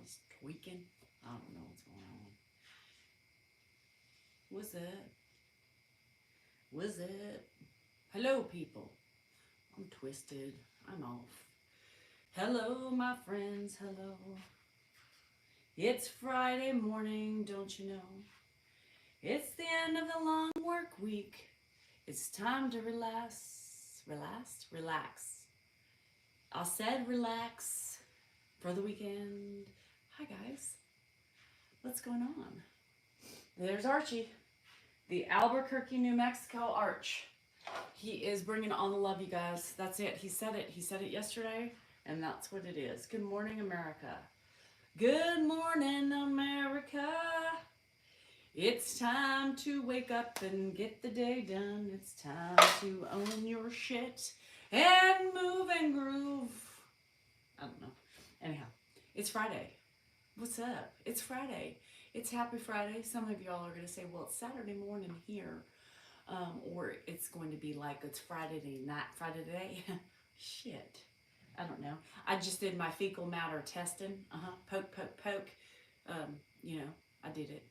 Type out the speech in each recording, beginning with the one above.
It's tweaking. I don't know what's going on. What's up? What's up? Hello, people. I'm twisted. I'm off. Hello, my friends. Hello. It's Friday morning, don't you know? It's the end of the long work week. It's time to relax. Relax. I said relax for the weekend. Hi, guys. What's going on? There's Archie, the Albuquerque, New Mexico Arch. He is bringing on the love, you guys. That's it. He said it. He said it yesterday, and that's what it is. Good morning, America. Good morning, America. It's time to wake up and get the day done. It's time to own your shit and move and groove. I don't know. Anyhow, it's Friday. What's up? It's Friday. It's Happy Friday. Some of y'all are going to say, well, it's Saturday morning here. Or it's going to be like it's Friday night, Friday today. Shit. I don't know. I just did my fecal matter testing. Poke. I did it.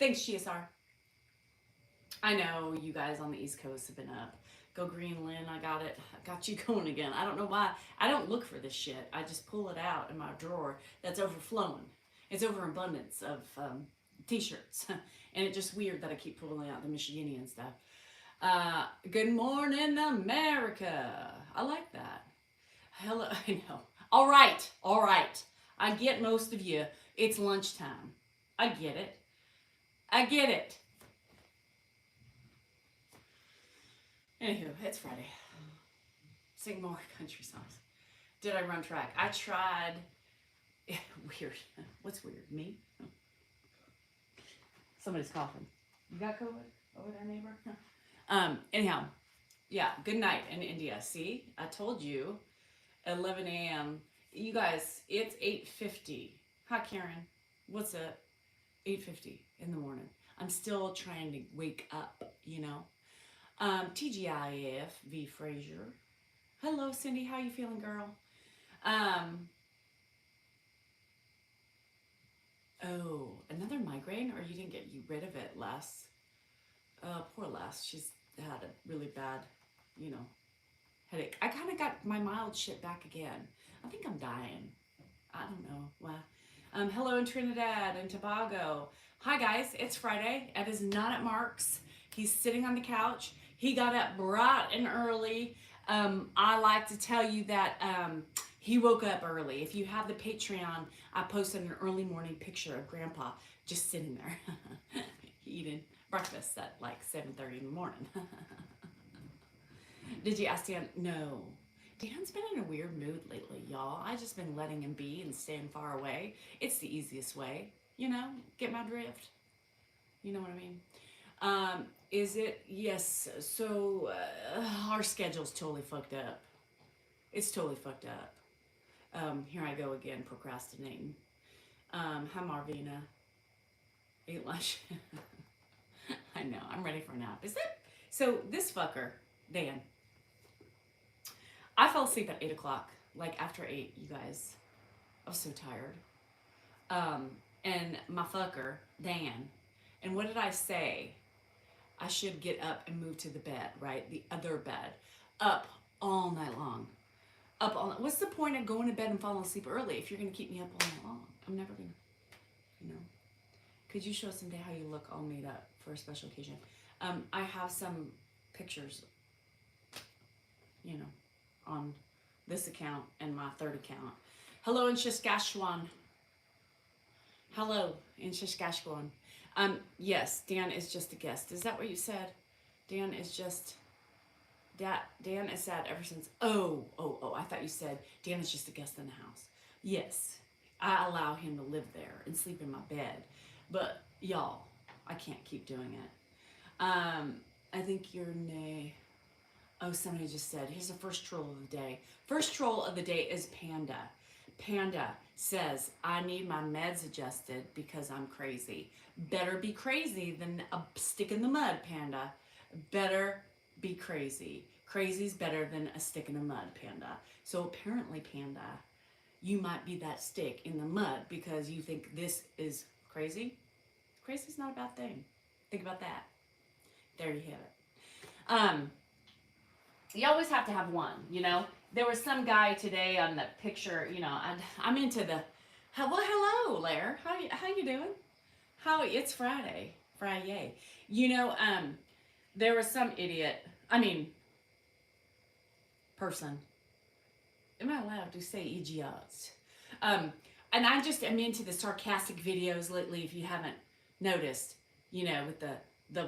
Thanks, GSR. I know you guys on the East Coast have been up. Go Greenland, I got it. I got you going again. I don't know why. I don't look for this shit. I just pull it out in my drawer that's overflowing. It's overabundance of t-shirts. And it's just weird that I keep pulling out the Michiganian stuff. Good morning, America. I like that. Hello, I know. All right. I get most of you. It's lunchtime. I get it. Anywho, it's Friday. Sing more country songs. Did I run track? I tried. Weird. What's weird? Me? Somebody's coughing. You got COVID over there, neighbor? Anyhow, yeah, good night in India. See, I told you, 11 a.m. You guys, it's 8:50. Hi, Karen. What's up? 8:50 in the morning. I'm still trying to wake up, you know. TGIF, V. Frazier. Hello, Cindy. How you feeling, girl? Oh, another migraine? Or you didn't get rid of it, Les? Poor Les. She's had a really bad, headache. I kind of got my mild shit back again. I think I'm dying. I don't know. Wow. Hello in Trinidad and Tobago. Hi, guys. It's Friday. Ed is not at Mark's. He's sitting on the couch. He got up bright and early. I like to tell you that he woke up early. If you have the Patreon, I posted an early morning picture of Grandpa just sitting there eating breakfast at like 7:30 in the morning. Did you ask Dan? No. Dan's been in a weird mood lately, y'all. I just been letting him be and staying far away. It's the easiest way, get my drift. You know what I mean? Is it? Yes. So our schedule's totally fucked up. It's totally fucked up. Here I go again, procrastinating. Hi, Marvina. Ate lunch. I know. I'm ready for a nap. Is it? So this fucker, Dan. I fell asleep at 8 o'clock. Like after 8, you guys. I was so tired. And my fucker, Dan. And what did I say? I should get up and move to the bed, right? The other bed. Up all night long. Up all night. What's the point of going to bed and falling asleep early if you're going to keep me up all night long? I'm never going to, Could you show us someday how you look all made up for a special occasion? I have some pictures, on this account and my third account. Hello in Saskatchewan. Hello in Saskatchewan. Yes, Dan is just a guest. Is that what you said? Dan is just... Dan is sad ever since... Oh, I thought you said Dan is just a guest in the house. Yes, I allow him to live there and sleep in my bed. But, y'all, I can't keep doing it. I think you're nay. Oh, somebody just said, here's the first troll of the day. First troll of the day is Panda. Panda says, I need my meds adjusted because I'm crazy. Better be crazy than a stick in the mud, Panda. Better be crazy. Crazy's better than a stick in the mud, Panda. So apparently, Panda, you might be that stick in the mud because you think this is crazy. Crazy's not a bad thing. Think about that. There you have it. You always have to have one, you know. There was some guy today on the picture, you know. I'm into the, well, hello, Lair. How you doing? It's Friday, Friday. You know, there was some idiot. I mean, person. Am I allowed to say idiots? And I just am into the sarcastic videos lately. If you haven't noticed, you know, with the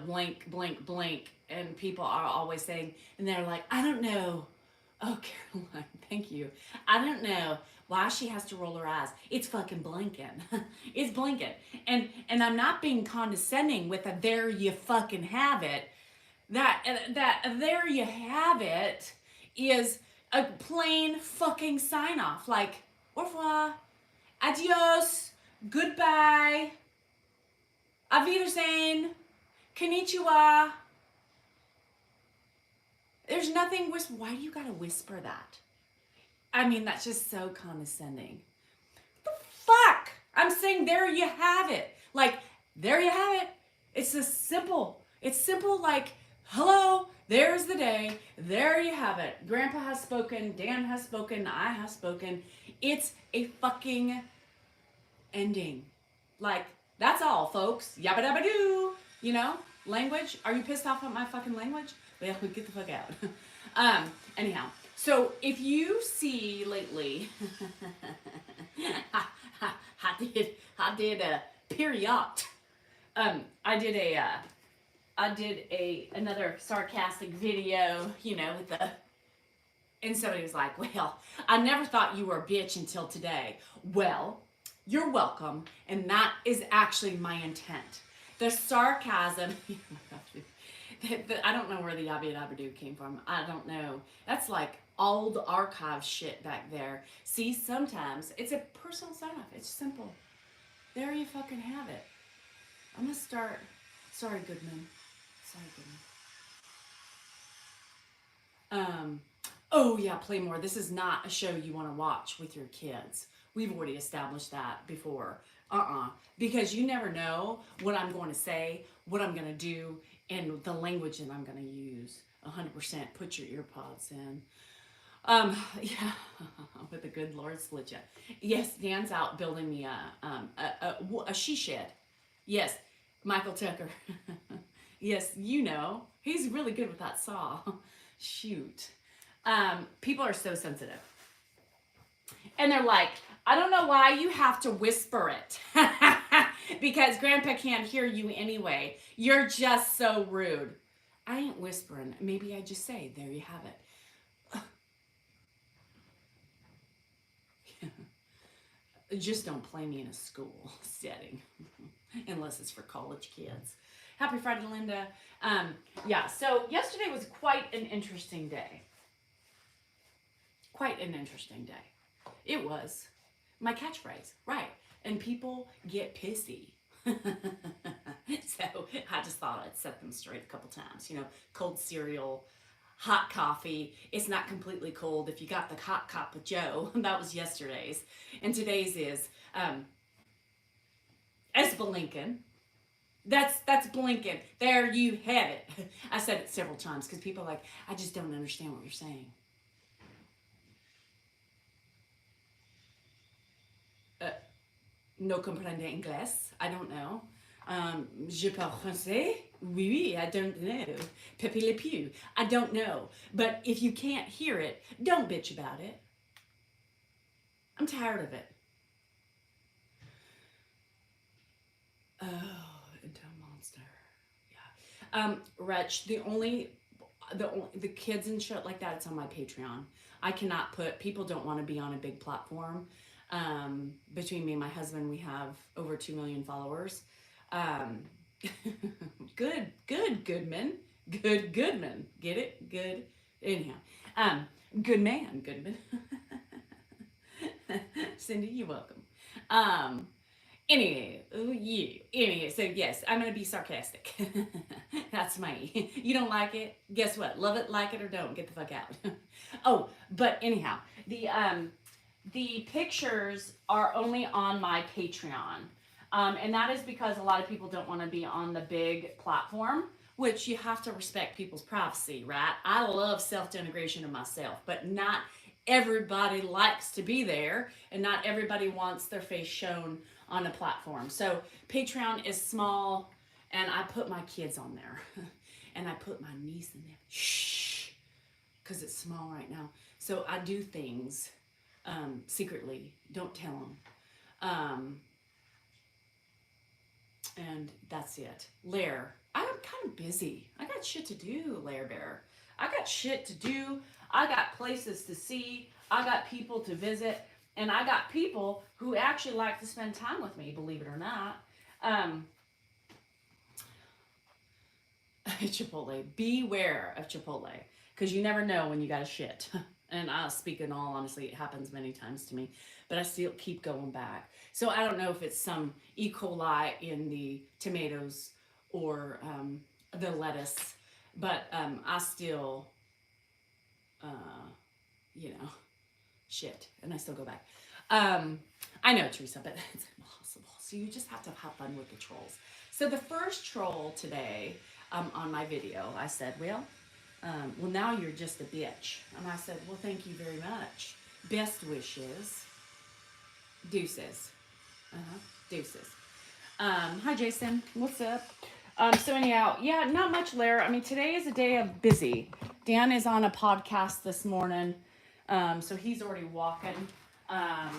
blank, blank, blank, and people are always saying, and they're like, I don't know. Oh, Caroline, thank you. I don't know why she has to roll her eyes. It's fucking blinking. It's blinking. And I'm not being condescending with a there you fucking have it. That there you have it is a plain fucking sign off. Like, au revoir, adios, goodbye, auf Wiedersehen, konnichiwa. There's nothing, why do you gotta whisper that? I mean, that's just so condescending. What the fuck? I'm saying there you have it. Like, there you have it. It's just simple. It's simple like, hello, there's the day. There you have it. Grandpa has spoken. Dan has spoken. I have spoken. It's a fucking ending. Like, that's all, folks. Yabba dabba doo. You know? Language. Are you pissed off at my fucking language? Well, get the fuck out. Anyhow. So, if you see lately, I did a period. I did another sarcastic video, you know, with the, and somebody was like, well, I never thought you were a bitch until today. Well, you're welcome, and that is actually my intent. The sarcasm, I don't know where the yabba dabba doo came from. I don't know. That's like old archive shit back there. See, sometimes it's a personal sign off. It's simple. There you fucking have it. I'm gonna start. Sorry, Goodman. Oh yeah, play more. This is not a show you want to watch with your kids. We've already established that before. Because you never know what I'm going to say, what I'm going to do, and the language that I'm going to use. 100%. Put your ear pods in. Yeah, with the good Lord split ya. Yes, Dan's out building me a she shed. Yes, Michael Tucker. Yes, you know. He's really good with that saw. Shoot. People are so sensitive. And they're like, I don't know why you have to whisper it. Because Grandpa can't hear you anyway. You're just so rude. I ain't whispering. Maybe I just say, there you have it. Just don't play me in a school setting. Unless it's for college kids. Happy Friday, Linda. Yeah, so yesterday was quite an interesting day. Quite an interesting day. It was. My catchphrase, right. And people get pissy. So I just thought I'd set them straight a couple times. You know, cold cereal, hot coffee. It's not completely cold if you got the hot cup of Joe. That was yesterday's. And today's is it's blinking. That's blinking. There you have it. I said it several times because people are like, I just don't understand what you're saying. No comprende inglés. I don't know. Je parle français? Oui, I don't know. Pepe le pew. I don't know. But if you can't hear it, don't bitch about it. I'm tired of it. Oh, into a monster. Yeah. Wretch, the kids and shit like that, it's on my Patreon. I cannot put, people don't want to be on a big platform. Between me and my husband, we have over 2 million followers. Goodman. Goodman. Get it? Good. Anyhow. Good man, Goodman. Cindy, you're welcome. Anyway, so yes, I'm going to be sarcastic. That's me. You don't like it? Guess what? Love it, like it, or don't. Get the fuck out. Oh, but anyhow, the pictures are only on my Patreon. And that is because a lot of people don't want to be on the big platform, which you have to respect people's privacy, right? I love self denigration of myself, but not everybody likes to be there, and not everybody wants their face shown on a platform. So Patreon is small, and I put my kids on there, and I put my niece in there. Shh, because it's small right now. So I do things secretly. Don't tell them. And that's it. Lair. I'm kind of busy. I got shit to do, Lair Bear. I got shit to do. I got places to see. I got people to visit. And I got people who actually like to spend time with me, believe it or not. Chipotle. Beware of Chipotle. Because you never know when you got a shit. And I'll speak in all honesty, it happens many times to me. But I still keep going back. So I don't know if it's some E. coli in the tomatoes or the lettuce. But I still, shit. And I still go back. I know, Teresa, but it's impossible. So you just have to have fun with the trolls. So the first troll today on my video, I said, well, now you're just a bitch. And I said, well, thank you very much. Best wishes. Deuces. Deuces. Hi, Jason. What's up? So anyhow, yeah, not much, Lara. I mean, today is a day of busy. Dan is on a podcast this morning. So he's already walking.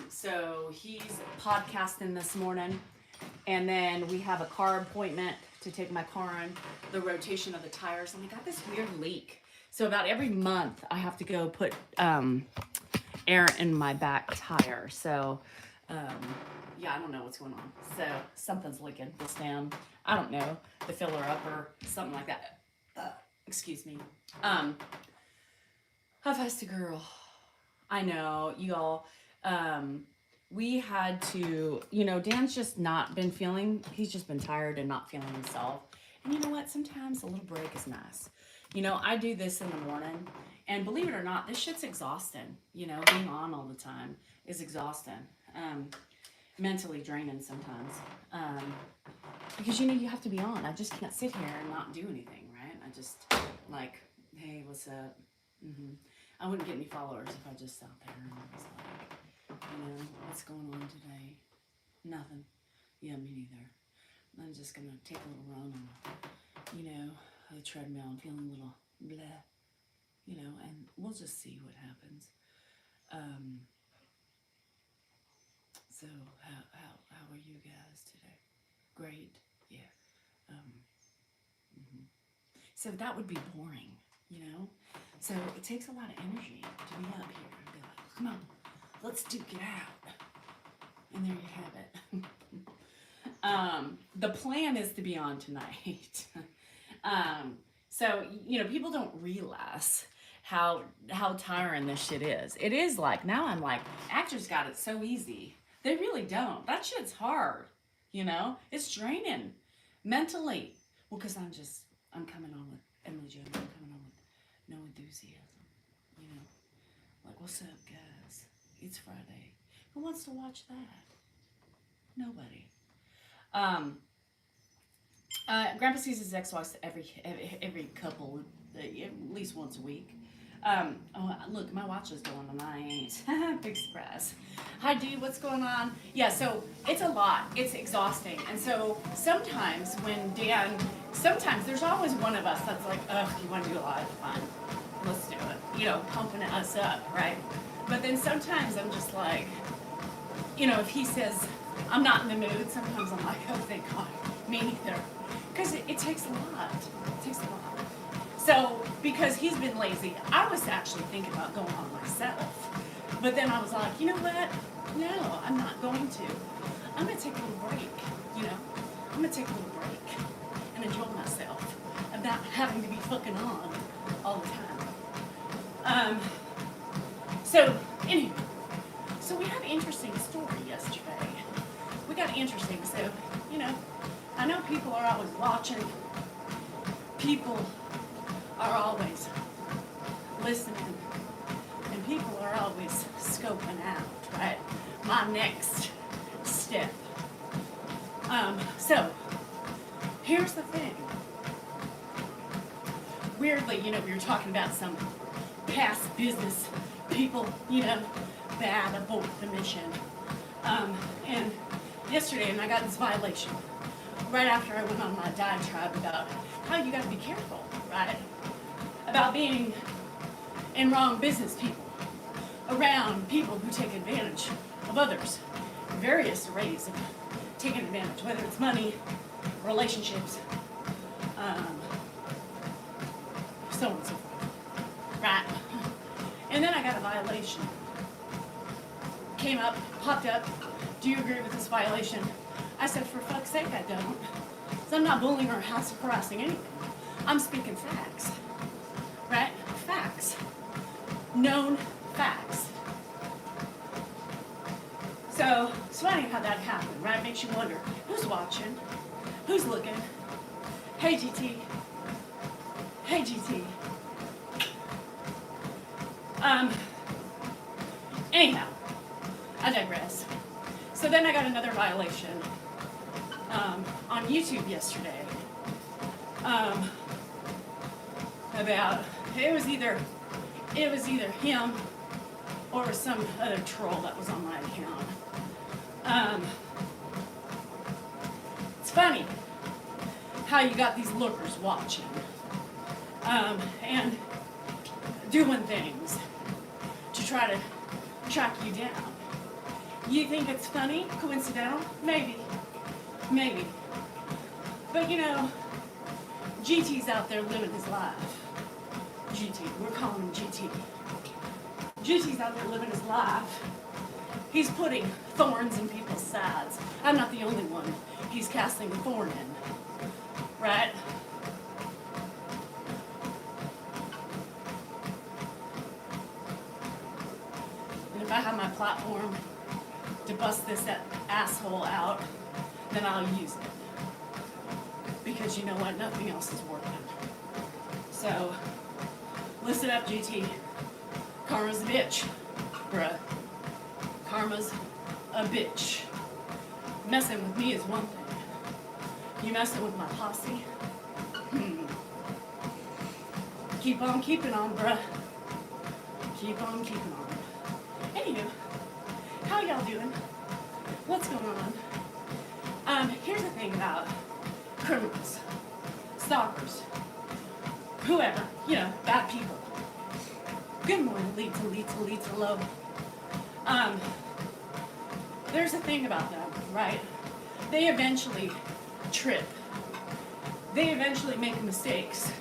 So he's podcasting this morning. And then we have a car appointment to take my car on the rotation of the tires. And I got this weird leak. So about every month I have to go put air in my back tire. So yeah, I don't know what's going on. So something's leaking this down. I don't know, the filler up or something like that. Excuse me. How fast a girl? I know, you all. We had to, Dan's just not been he's just been tired and not feeling himself. And you know what? Sometimes a little break is nice. I do this in the morning, and believe it or not, this shit's exhausting. Being on all the time is exhausting. Mentally draining sometimes. Because, you have to be on. I just can't sit here and not do anything, right? I just, hey, what's up? I wouldn't get any followers if I just sat there and was like, what's going on today? Nothing. Yeah, me neither. I'm just going to take a little run on, the treadmill. I'm feeling a little bleh, and we'll just see what happens. So how are you guys today? Great. Yeah. So that would be boring, So it takes a lot of energy to be up here and be like, come on, let's duke it out. And there you have it. The plan is to be on tonight. So, people don't realize how tiring this shit is. It is now I'm like, actors got it so easy. They really don't. That shit's hard, It's draining mentally. Well, because I'm coming on with Emily Jo. I'm coming on with no enthusiasm, Like, what's up, guys? It's Friday. Who wants to watch that? Nobody. Grandpa sees his ex-wife every couple, at least once a week. Look, my watch is going and I ain't. Big surprise. Hi, Dee, what's going on? Yeah, so it's a lot. It's exhausting. And so sometimes sometimes there's always one of us that's like, ugh, you want to do a live? Fine. Let's do it. Pumping us up, right? But then sometimes I'm just like, if he says, I'm not in the mood, sometimes I'm like, oh, thank God. Me neither. Because it takes a lot. It takes a lot. So, because he's been lazy, I was actually thinking about going on myself. But then I was like, you know what? No, I'm not going to. I'm going to take a little break, I'm going to take a little break and enjoy myself. I'm not having to be fucking on all the time. So, anyway. So we had an interesting story yesterday. We got interesting. So, I know people are always watching. People are always listening. And people are always scoping out, my next step. So here's the thing. Weirdly, we were talking about some past business people, bad abort the mission. And yesterday, and I got this violation right after I went on my diatribe about how you got to be careful, right? About being in wrong business people, around people who take advantage of others, various arrays of taking advantage, whether it's money, relationships, so on and so forth, right? And then I got a violation. Came up, popped up. Do you agree with this violation? I said, for fuck's sake, I don't. So I'm not bullying or house harassing anything. I'm speaking facts, right? Facts. Known facts. So it's funny how that happened, right? Makes you wonder, who's watching? Who's looking? Hey, GT. Hey, GT. Anyhow, I digress. So then I got another violation on YouTube yesterday about it was either him or some other troll that was on my account. It's funny how you got these lookers watching and doing things to try to track you down. You think it's funny, coincidental? Maybe. But GT's out there living his life. GT, we're calling him GT. GT's out there living his life. He's putting thorns in people's sides. I'm not the only one he's casting a thorn in. Right? And if I have my platform to bust this asshole out, then I'll use it. Because you know what? Nothing else is working. So, listen up, GT. Karma's a bitch, bruh. Karma's a bitch. Messing with me is one thing. You messing with my posse? Keep on keeping on, bruh. Keep on keeping on. Anywho, how y'all doing? What's going on? Here's the thing about criminals, stalkers, whoever, bad people. Good morning, Lita, low. There's a thing about them, right? They eventually trip. They eventually make mistakes.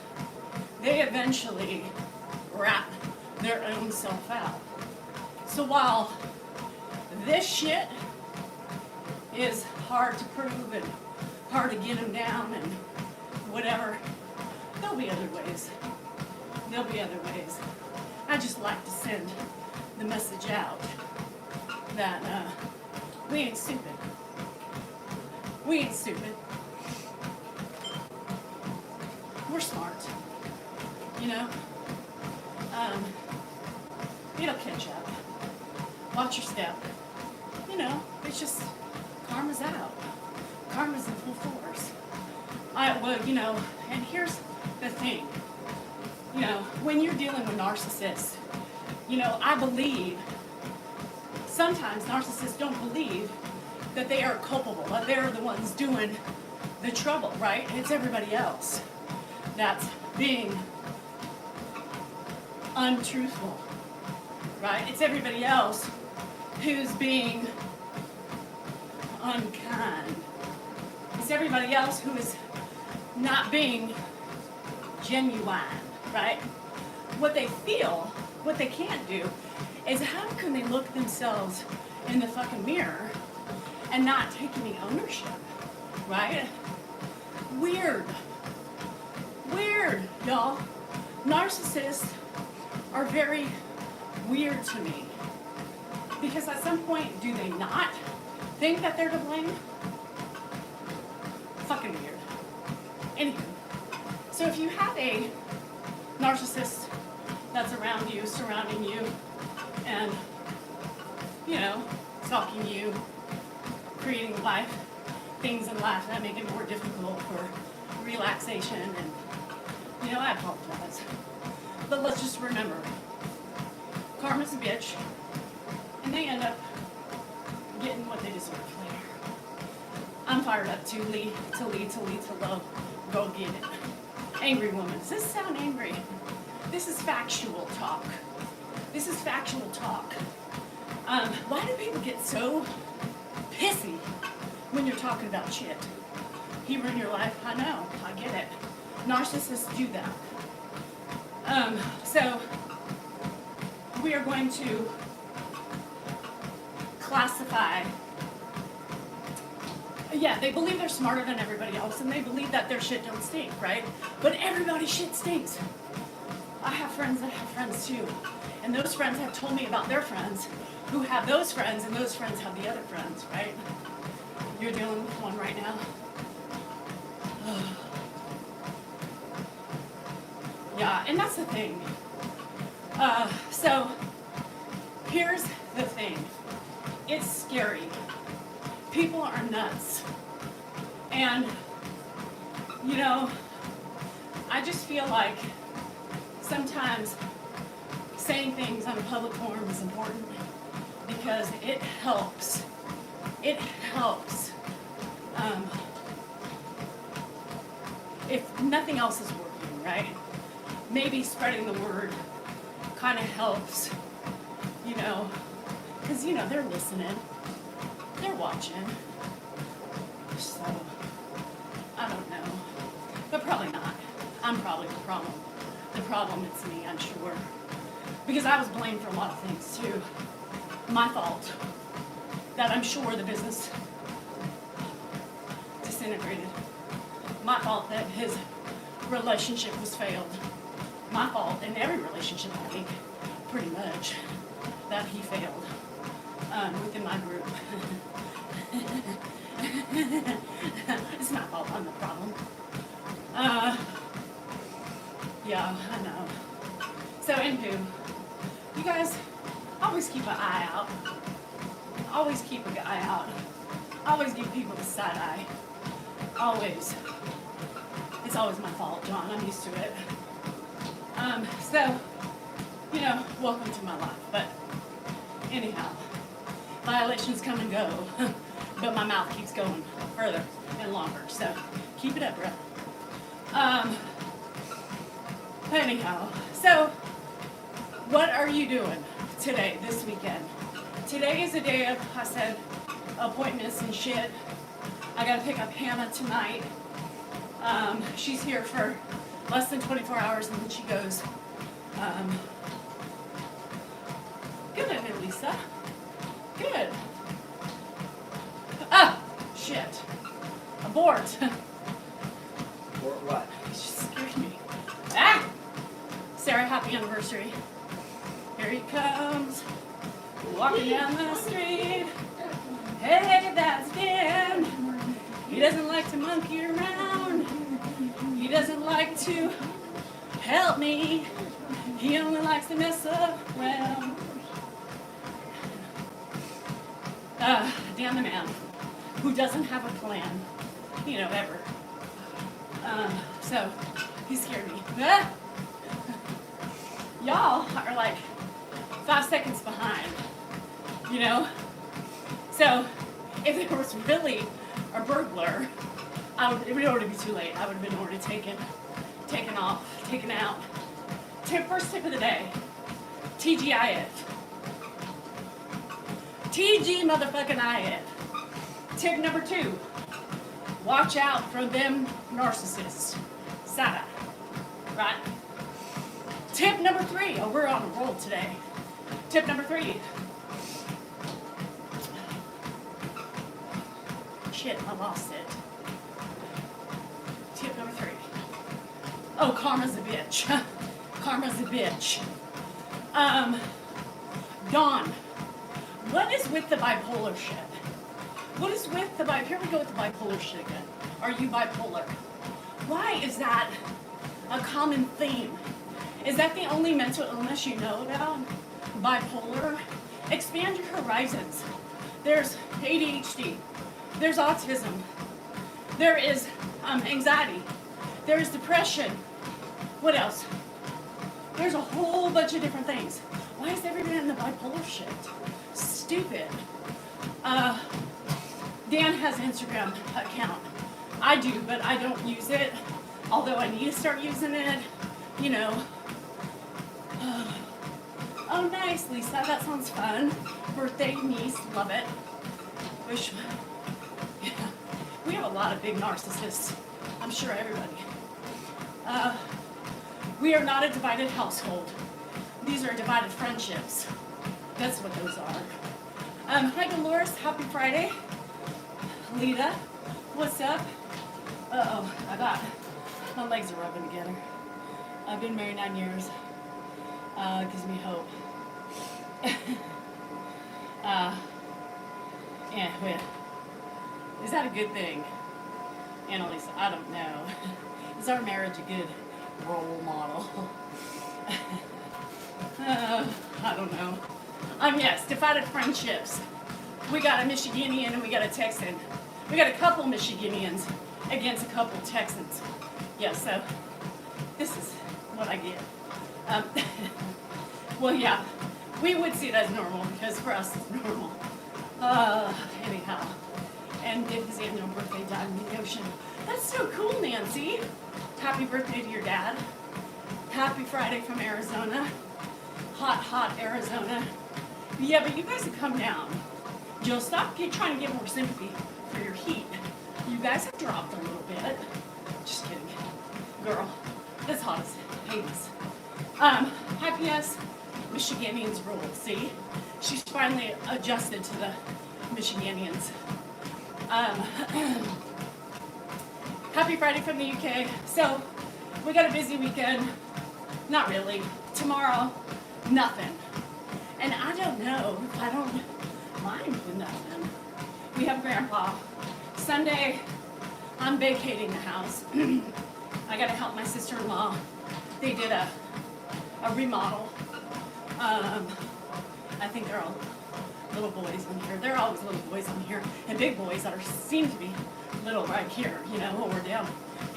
They eventually rat their own self out. So while this shit is hard to prove and hard to get them down and whatever, there'll be other ways. I just like to send the message out that we ain't stupid. We're smart. It'll catch up. Watch your step. It's just karma's out. Karma's in full force. And here's the thing. When you're dealing with narcissists, I believe sometimes narcissists don't believe that they are culpable, that they're the ones doing the trouble, right? It's everybody else that's being untruthful, right? It's everybody else who's being unkind. It's everybody else who is not being genuine, right? What they feel, what they can't do, is how can they look themselves in the fucking mirror and not take any ownership, right? Weird, y'all. Narcissists are very weird to me. Because at some point, do they not think that they're to blame? Fucking weird. Anywho, so if you have a narcissist that's around you, surrounding you, and, stalking you, creating life, things in life that make it more difficult for relaxation, and I apologize. But let's just remember, karma's a bitch, and they end up getting what they deserve later. I'm fired up to lead, to love. Go get it. Angry woman. Does this sound angry? This is factual talk. This is factual talk. Why do people get so pissy when you're talking about shit? He ruined your life. I know. I get it. Narcissists do that. So we are going to classify. Yeah, they believe they're smarter than everybody else, and they believe that their shit don't stink, right? But everybody's shit stinks. I have friends that have friends too, and those friends have told me about their friends who have those friends, and those friends have the other friends, right? You're dealing with one right now. Yeah, and that's the thing. So here's the thing. It's scary. People are nuts. And, I just feel like sometimes saying things on a public forum is important because it helps. It helps. If nothing else is working, right? Maybe spreading the word kind of helps, because, they're listening. They're watching. So, I don't know. But probably not. I'm probably the problem. The problem is me, I'm sure. Because I was blamed for a lot of things, too. My fault. That I'm sure the business disintegrated. My fault that his relationship was failed. My fault in every relationship, I think, pretty much, that he failed within my group. It's my fault, I'm the problem. Yeah, I know. So, anywho, you guys always keep an eye out. Always keep a eye out. Always give people the side eye. Always. It's always my fault, John. I'm used to it. So, welcome to my life. But anyhow, violations come and go. But my mouth keeps going further and longer. So keep it up, bro. Anyhow, so what are you doing today, this weekend? Today is a day of, I said, appointments and shit. I gotta pick up Hannah tonight. She's here for less than 24 hours and then she goes. Good at it, Lisa. Good. Ah, shit. Abort. Or what? You just scared me. Ah! Sarah, happy anniversary. Here he comes. Walking down the street. Hey, that's Dan. He doesn't like to monkey around. He doesn't like to help me. He only likes to mess around. Dan the man who doesn't have a plan, ever. So he scared me. Y'all are like 5 seconds behind, So if there was really a burglar, it would already be too late. I would have been already taken off, taken out. First tip of the day, TGI it. TG motherfucking I it. Tip number 2, watch out for them narcissists. Side eye, right? Tip number 3, we're on a roll today. Tip number 3. Shit, I lost it. Tip number 3. Oh, karma's a bitch. Karma's a bitch. Dawn, what is with the bipolar shit? What is with the bipolar? Here we go with the bipolar shit again. Are you bipolar? Why is that a common theme? Is that the only mental illness you know about? Bipolar? Expand your horizons. There's ADHD. There's autism. There is anxiety. There's depression. What else? There's a whole bunch of different things. Why is everybody in the bipolar shit? Stupid. Dan has an Instagram account. I do, but I don't use it. Although I need to start using it. You know. Oh, nice, Lisa. That sounds fun. Birthday niece. Love it. Wish. Yeah. We have a lot of big narcissists. I'm sure everybody. We are not a divided household. These are divided friendships. That's what those are. Hi, Dolores. Happy Friday. Lita, what's up? Uh-oh, my legs are rubbing together. I've been married 9 years. Gives me hope. Yeah, wait. Is that a good thing? Annalisa, I don't know. Is our marriage a good role model? I don't know. Yes, divided friendships. We got a Michiganian and we got a Texan. We got a couple Michiganians against a couple Texans. Yeah, so this is what I get. Well, yeah, we would see it as normal because for us it's normal. Anyhow. And did his annual birthday dive in the ocean. That's so cool, Nancy. Happy birthday to your dad. Happy Friday from Arizona. Hot, hot Arizona. Yeah, but you guys have come down. You'll stop trying to get more sympathy for your heat. You guys have dropped a little bit. Just kidding. Girl, that's hot as Hades. Hi, P.S. Michiganians rule. See? She's finally adjusted to the Michiganians. Happy Friday from the UK. So, we got a busy weekend. Not really. Tomorrow, nothing. And I don't know. I don't mind with nothing. We have Grandpa. Sunday, I'm vacating the house. I got to help my sister-in-law. They did a remodel. I think they're all little boys on here. There are always little boys on here, and big boys that seem to be little right here, you know, when we're down.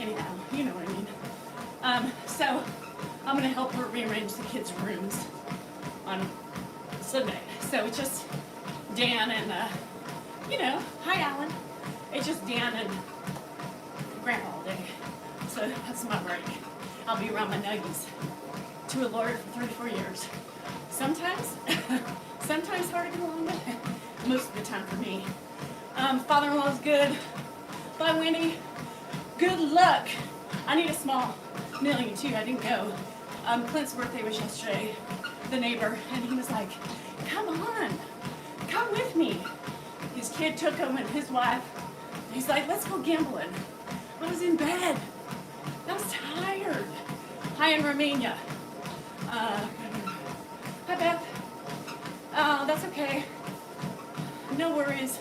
Anyhow, you know what I mean. So I'm gonna help her rearrange the kids' rooms on Sunday. So it's just Dan and, you know, hi Alan. It's just Dan and Grandpa all day. So that's my break. I'll be around my nuggies. To a lawyer for 34 years. Sometimes hard to get along with. Most of the time for me. Father-in-law's good. Bye, Winnie. Good luck. I need a small million too. I didn't go. Clint's birthday was yesterday. The neighbor, and he was like, "Come on, come with me." His kid took him and his wife. He's like, "Let's go gambling." I was in bed. I was tired. Hi in Romania. Hi, Beth. That's okay. No worries.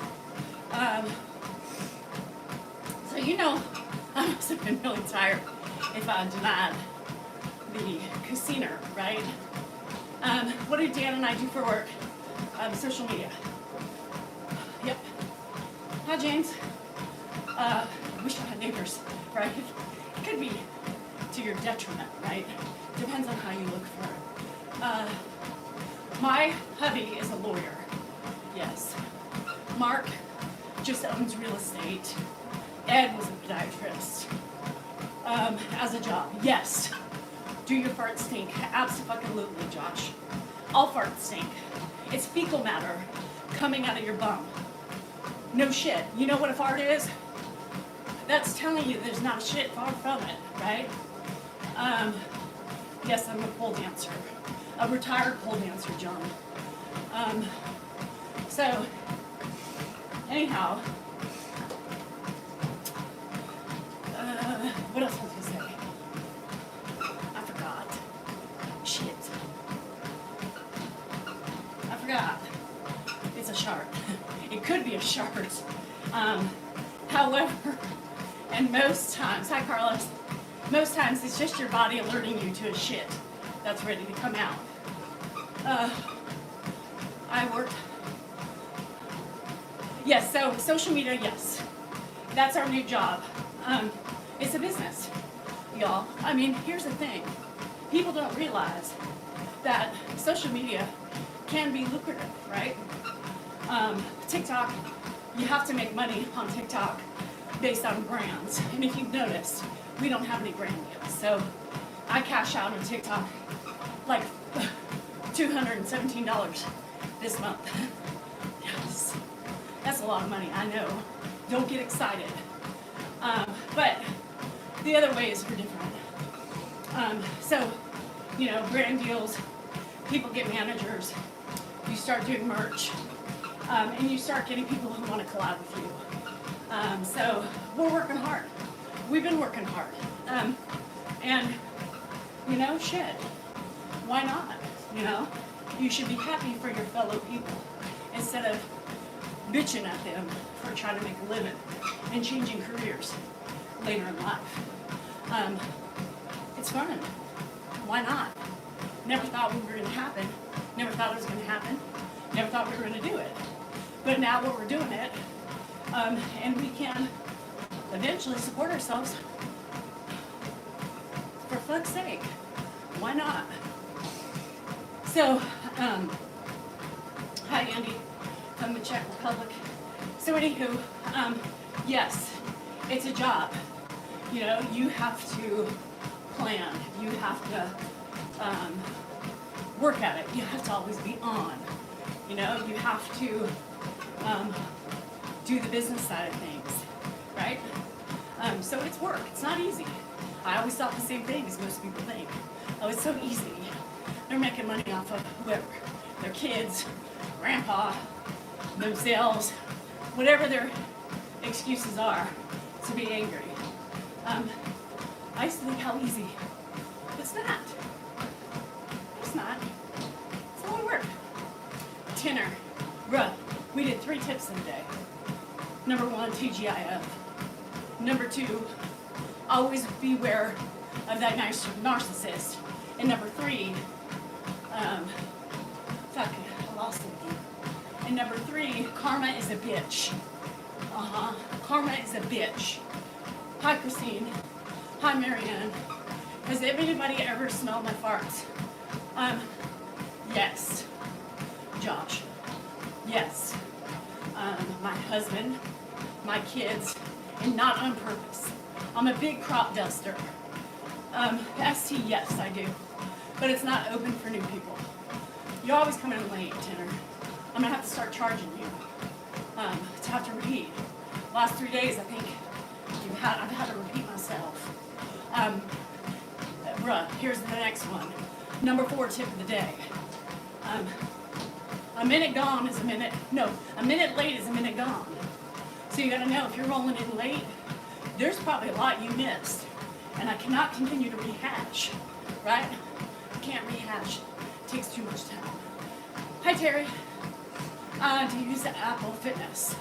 So, you know, I must have been really tired if I denied the casino, right? What do Dan and I do for work? Social media. Yep. Hi, James. Wish I had neighbors, right? It could be to your detriment, right? Depends on how you look for it. My hubby is a lawyer. Yes. Mark just owns real estate. Ed was a podiatrist. As a job, yes. Do your farts stink? Absolutely, Josh. All farts stink. It's fecal matter coming out of your bum. No shit. You know what a fart is? That's telling you there's not a shit far from it, right? Yes, I'm a pole dancer. A retired pole dancer, John. So, anyhow, what else was I going to say? I forgot. Shit. I forgot. It's a shark. It could be a shark. However, and most times, hi Carlos, most times it's just your body alerting you to a shit that's ready to come out. I worked Yes, so social media, yes. That's our new job. It's a business, y'all. I mean, here's the thing. People don't realize that social media can be lucrative, right? TikTok, you have to make money on TikTok based on brands. And if you've noticed, we don't have any brand deals. So I cash out on TikTok like $217 this month. Yes, that's a lot of money, I know. Don't get excited. But the other ways are different. So, you know, brand deals, people get managers, you start doing merch, and you start getting people who want to collab with you. So we're working hard. We've been working hard. And, you know, shit, why not? You know, you should be happy for your fellow people instead of bitching at them for trying to make a living and changing careers later in life. It's fun. Why not? Never thought we were going to happen. Never thought it was going to happen. Never thought we were going to do it. But now that we're doing it, and we can eventually support ourselves, for fuck's sake, why not? So, hi Andy, from the Czech Republic. So anywho, yes, it's a job. You know, you have to plan. You have to work at it. You have to always be on. You know, you have to do the business side of things, right? So it's work. It's not easy. I always thought the same thing as most people think. Oh, it's so easy. They're making money off of whoever. Their kids, grandpa, themselves, whatever their excuses are to be angry. I used to think how easy. It's not. It's not. It's a lot of work. Tenor. Bruh, we did 3 tips in a day. Number 1, TGIF. Number 2, always beware of that nice narcissist. And number 3, fuck, I lost it again. And number 3, karma is a bitch. Karma is a bitch. Hi, Christine. Hi, Marianne. Has anybody ever smelled my farts? Yes. Josh. Yes. My husband, my kids, and not on purpose. I'm a big crop duster. ST, yes, I do. But it's not open for new people. You always come in late, Tanner. I'm gonna have to start charging you to have to repeat. Last 3 days, I think I've had to repeat myself. Bruh, here's the next one. Number 4 tip of the day. A minute gone is a minute, no, a minute late is a minute gone. So you gotta know if you're rolling in late, there's probably a lot you missed. And I cannot continue to rehash, right? Can't rehash, it takes too much time. Hi Terry, do you use the Apple Fitness?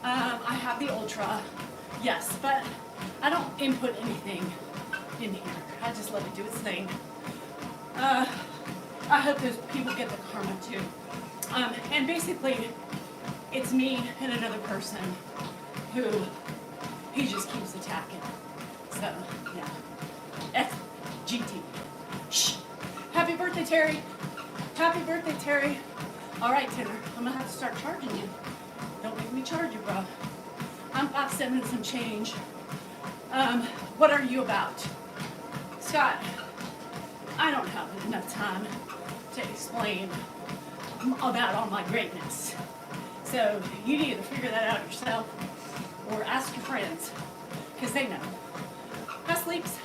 I have the Ultra, yes, but I don't input anything in here. I just let it do its thing. I hope those people get the karma too. And basically, it's me and another person who he just keeps attacking. So, yeah. FGT. Shh. Happy birthday, Terry. Happy birthday, Terry. All right, Tanner, I'm gonna have to start charging you. Don't make me charge you, bro. I'm 5'7" and some change. What are you about? Scott, I don't have enough time to explain about all my greatness. So you need to figure that out yourself or ask your friends, because they know. How sleeps?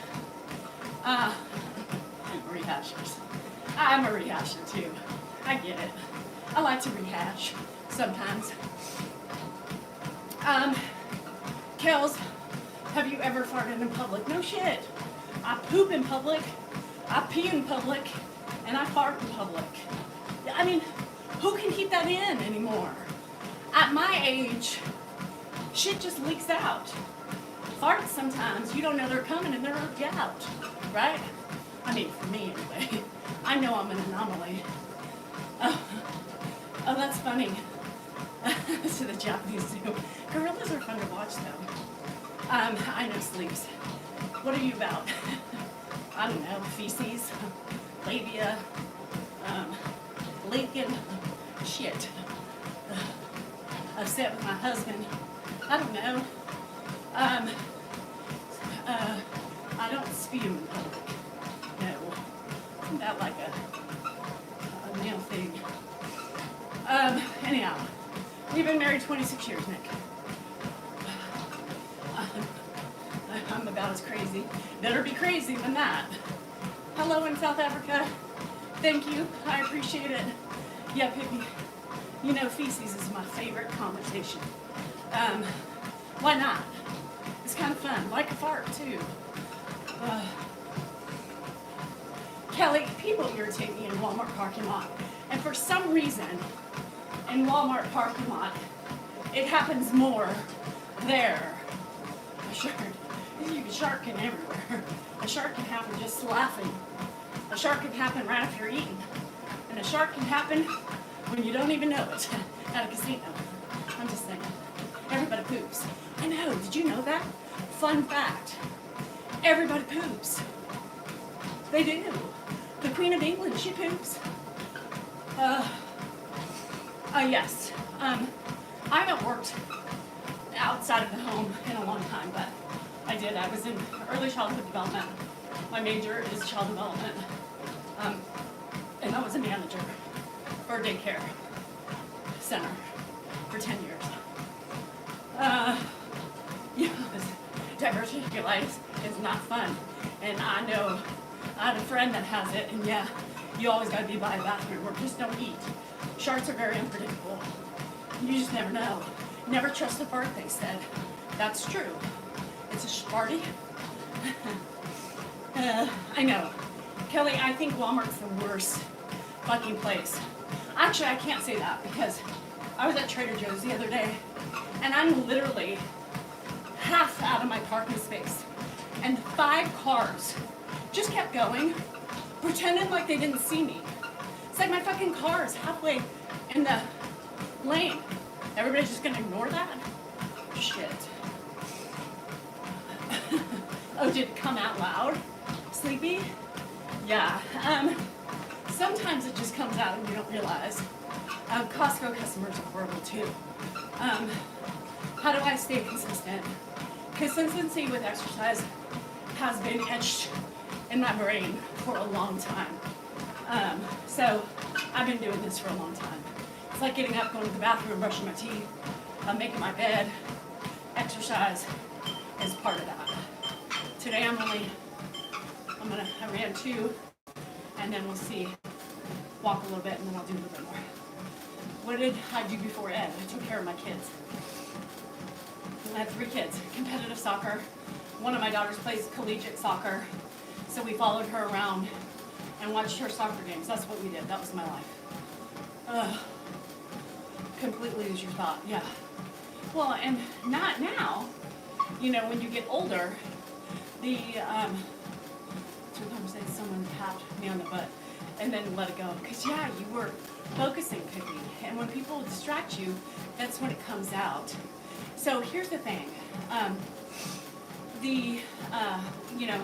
Rehashers. I'm a rehasher too. I get it. I like to rehash sometimes. Kels, have you ever farted in public? No shit. I poop in public, I pee in public, and I fart in public. I mean, who can keep that in anymore? At my age, shit just leaks out. Farts sometimes, you don't know they're coming and they're already out, right? I mean, for me anyway. I know I'm an anomaly. Oh, that's funny. to the Japanese zoo. Gorillas are fun to watch though. I know sleeps. What are you about? I don't know, feces, labia, Lincoln, shit. Upset with my husband. I don't know. I don't spew in public. No. Isn't that like a male thing? Anyhow, we've been married 26 years, Nick. I'm about as crazy. Better be crazy than that. Hello in South Africa. Thank you. I appreciate it. Yeah, Pippi. You know, feces is my favorite conversation. Why not? It's kind of fun. Like a fart, too. Kelly, people irritate me in Walmart parking lot. And for some reason, in Walmart parking lot, it happens more there. A shark. You can shark in everywhere. A shark can happen just laughing. A shark can happen right after you're eating. And a shark can happen when you don't even know it at a casino. I'm just saying. Everybody poops. I know. Did you know that? Fun fact. Everybody poops. They do. The Queen of England, she poops. Yes. I haven't worked outside of the home in a long time, but I did. I was in early childhood development. My major is child development. And I was a manager for a daycare center for 10 years. Diverticulitis is not fun. And I know I had a friend that has it, and yeah, you always gotta be by a bathroom or just don't eat. Sharks are very unpredictable. You just never know. Never trust a fart, they said. That's true. It's a sparty. I know. Kelly, I think Walmart's the worst fucking place. Actually, I can't say that because I was at Trader Joe's the other day and I'm literally half out of my parking space. And 5 cars just kept going, pretending like they didn't see me. It's like my fucking car is halfway in the lane. Everybody's just gonna ignore that? Shit. Oh, did it come out loud? Sleepy? Yeah. Sometimes it just comes out and you don't realize. Costco customers are horrible too. How do I stay consistent? Consistency with exercise has been etched in my brain for a long time. So I've been doing this for a long time. It's like getting up, going to the bathroom, brushing my teeth, making my bed. Exercise is part of that. Today I ran 2, and then we'll see. Walk a little bit, and then I'll do a little bit more. What did I do before Ed? I took care of my kids. I have 3 kids. Competitive soccer. One of my daughters plays collegiate soccer, so we followed her around and watched her soccer games. That's what we did. That was my life. Completely lose your thought. Yeah. Well, and not now. You know, when you get older, sometimes someone tapped me on the butt and then let it go. Because, yeah, you were focusing, Cookie. And when people distract you, that's when it comes out. So here's the thing. You know,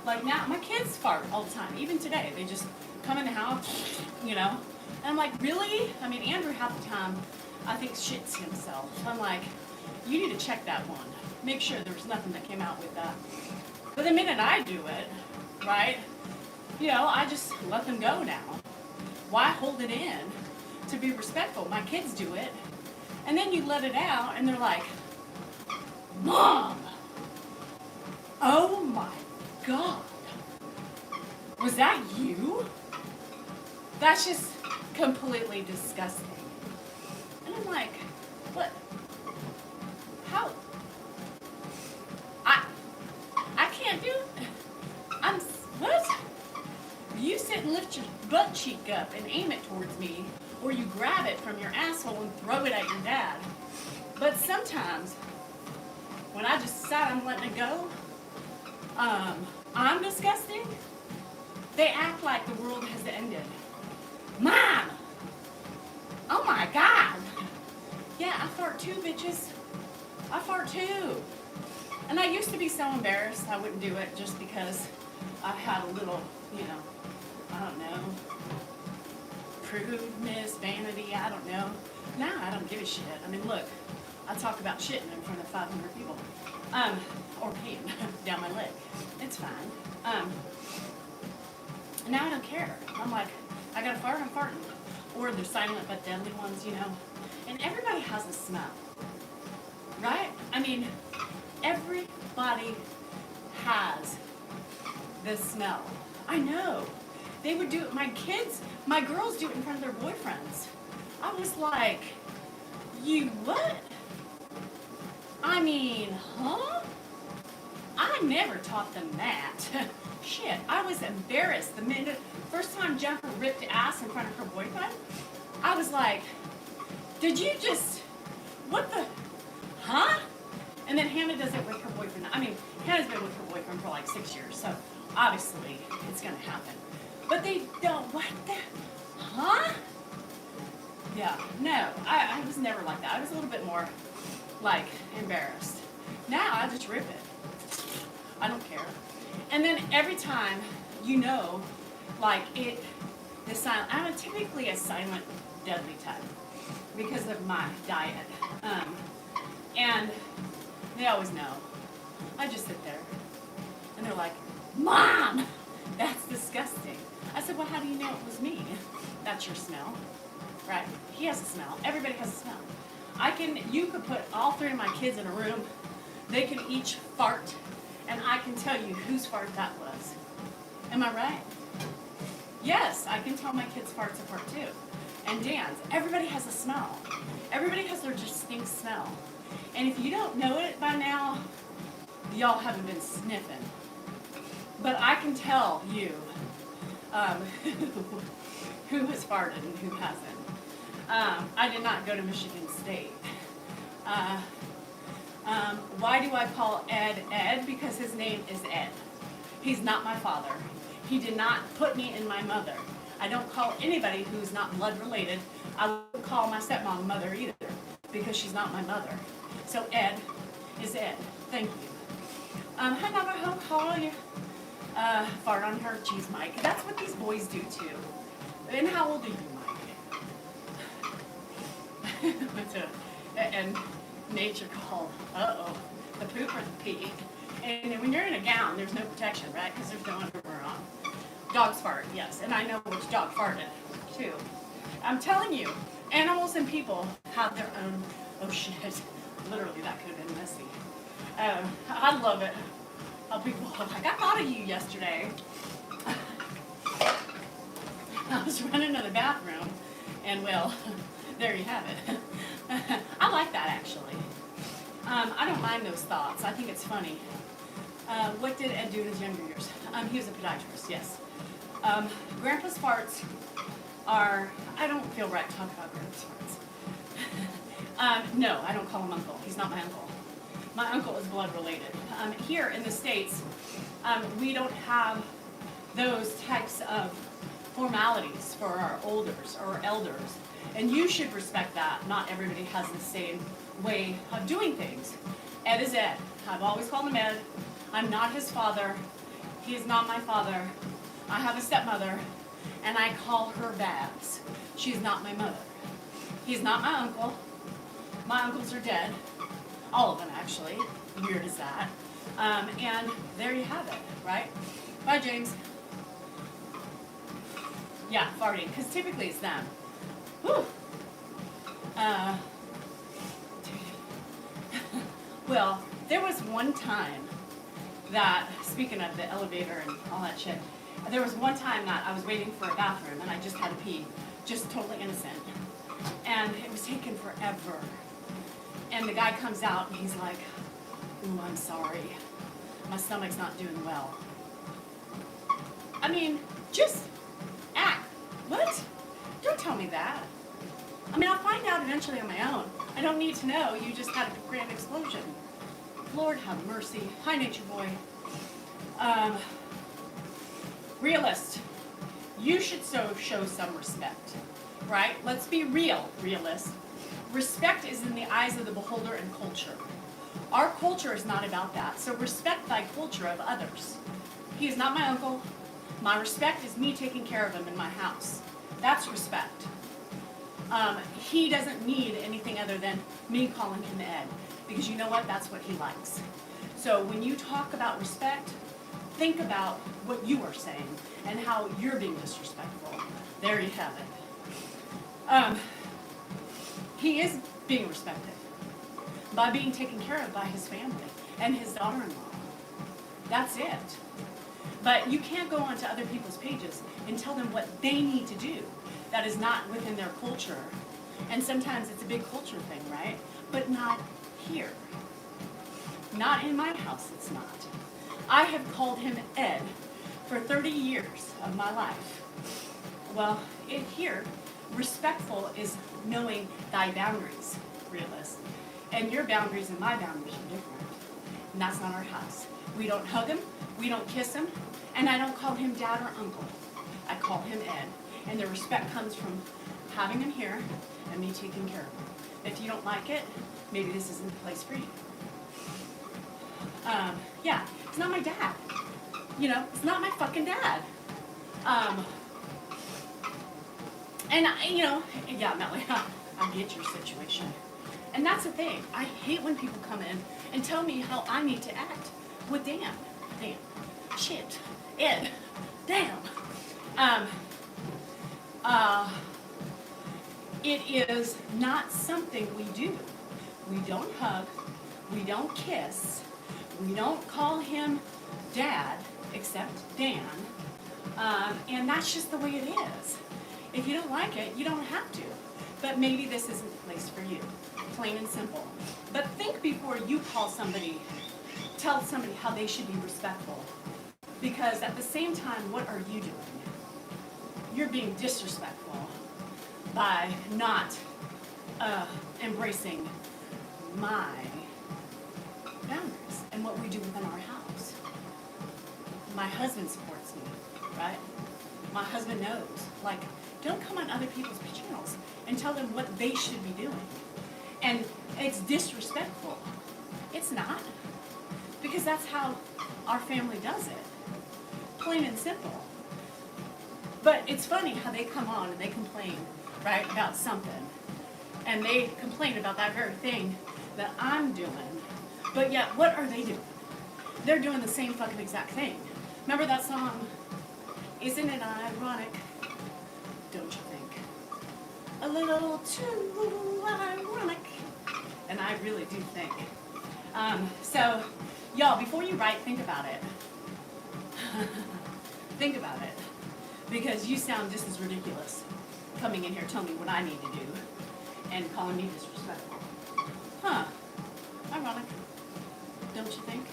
like now, my kids fart all the time. Even today, they just come in the house, you know. And I'm like, really? I mean, Andrew half the time, I think, shits himself. I'm like, you need to check that one. Make sure there's nothing that came out with that. But the minute I do it, right, you know, I just let them go now. Why hold it in? To be respectful. My kids do it. And then you let it out, and they're like, Mom! Oh my God! Was that you? That's just completely disgusting. And I'm like, what? How? I can't do it. What? You sit and lift your butt cheek up and aim it towards me, or you grab it from your asshole and throw it at your dad. But sometimes, when I just decide I'm letting it go, I'm disgusting. They act like the world has ended. Mom! Oh my God! Yeah, fart too, bitches. I fart too. And I used to be so embarrassed I wouldn't do it just because I had a little, I don't know, prudeness, vanity, I don't know. Now I don't give a shit. I mean, look, I talk about shitting in front of 500 people. Or peeing down my leg. It's fine. Now I don't care. I'm like, I gotta fart, I'm farting. Or they're silent but deadly ones, And everybody has a smell. Right? I mean, everybody has this smell. I know. They would do it. My girls do it in front of their boyfriends. I was like, you what? I mean, huh? I never taught them that. Shit, I was embarrassed. First time Jennifer ripped ass in front of her boyfriend, I was like, did you just, what the, huh? And then Hannah does it with her boyfriend. I mean, Hannah's been with her boyfriend for like 6 years, so obviously it's gonna happen. But they don't, what the, huh? Yeah, no, I was never like that. I was a little bit more, like, embarrassed. Now I just rip it. I don't care. And then every time, like the silent, I'm typically a silent, deadly type because of my diet. And they always know. I just sit there. And they're like, Mom, that's disgusting. I said, well, how do you know it was me? That's your smell, right? He has a smell. Everybody has a smell. You could put all 3 of my kids in a room. They can each fart, and I can tell you whose fart that was. Am I right? Yes, I can tell my kids' farts apart too. And Dan's. Everybody has a smell. Everybody has their distinct smell. And if you don't know it by now, y'all haven't been sniffing. But I can tell you who has farted and who hasn't. I did not go to Michigan State. Why do I call Ed Ed? Because his name is Ed. He's not my father. He did not put me in my mother. I don't call anybody who's not blood related. I wouldn't call my stepmom mother either because she's not my mother. So Ed is Ed. Thank you. Hi Navajo, how are you? Fart on her. Geez, Mike. That's what these boys do too. And how old are you, Mike? And nature called, the poop or the pee. And when you're in a gown, there's no protection, right? Because there's no underwear on. Dogs fart, yes. And I know which dog farted, too. I'm telling you, animals and people have their own, oh shit, literally that could have been messy. I love it. How people are like, I thought of you yesterday. I was running to the bathroom, and well, there you have it. I like that, actually. I don't mind those thoughts. I think it's funny. What did Ed do in his younger years? He was a podiatrist, yes. Grandpa's farts are, I don't feel right to talk about Grandpa's farts. No, I don't call him uncle. He's not my uncle. My uncle is blood related. Here in the States, we don't have those types of formalities for our elders. And you should respect that. Not everybody has the same way of doing things. Ed is Ed. I've always called him Ed. I'm not his father. He is not my father. I have a stepmother, and I call her Babs. She's not my mother. He's not my uncle. My uncles are dead. All of them, actually. Weird as that. And there you have it, right? Bye, James. Yeah, farting, because typically it's them. Whew. Well, there was one time that, speaking of the elevator and all that shit, there was one time that I was waiting for a bathroom and I just had to pee, just totally innocent. And it was taking forever. And the guy comes out and he's like, ooh, I'm sorry. My stomach's not doing well. I mean, just act. What? Don't tell me that. I mean, I'll find out eventually on my own. I don't need to know. You just had a grand explosion. Lord have mercy. Hi, Nature Boy. Realist. you should show some respect, right? Let's be realists. Respect is in the eyes of the beholder and culture. Our culture is not about that, so respect thy culture of others. He is not my uncle. My respect is me taking care of him in my house. That's respect. He doesn't need anything other than me calling him Ed, because you know what? That's what he likes. So when you talk about respect, think about what you are saying and how you're being disrespectful. There you have it. He is being respected by being taken care of by his family and his daughter-in-law. That's it. But you can't go onto other people's pages and tell them what they need to do that is not within their culture. And sometimes it's a big culture thing, right? But not here. Not in my house, it's not. I have called him Ed for 30 years of my life. Well, here, respectful is knowing thy boundaries, realist. And your boundaries and my boundaries are different. And that's not our house. We don't hug him, we don't kiss him, and I don't call him dad or uncle. I call him Ed. And the respect comes from having him here and me taking care of him. If you don't like it, maybe this isn't the place for you. Yeah, it's not my dad. You know, it's not my fucking dad. And yeah, Melly, I get your situation. And that's the thing. I hate when people come in and tell me how I need to act. Well, damn, shit, Ed, damn. It is not something we do. We don't hug, we don't kiss, we don't call him dad, except Dan, and that's just the way it is. If you don't like it, you don't have to. But maybe this isn't the place for you, plain and simple. But think before you tell somebody how they should be respectful. Because at the same time, what are you doing? You're being disrespectful by not embracing my boundaries and what we do within our house. My husband supports me, right? My husband knows. Like, don't come on other people's channels and tell them what they should be doing. And it's disrespectful. It's not. Because that's how our family does it. Plain and simple. But it's funny how they come on and they complain, right, about something. And they complain about that very thing that I'm doing. But yet, what are they doing? They're doing the same fucking exact thing. Remember that song, Isn't It Ironic? Don't you think? A little too ironic. And I really do think. So, y'all, before you write, think about it. Think about it. Because you sound just as ridiculous coming in here telling me what I need to do and calling me disrespectful. Huh. Ironic. Don't you think?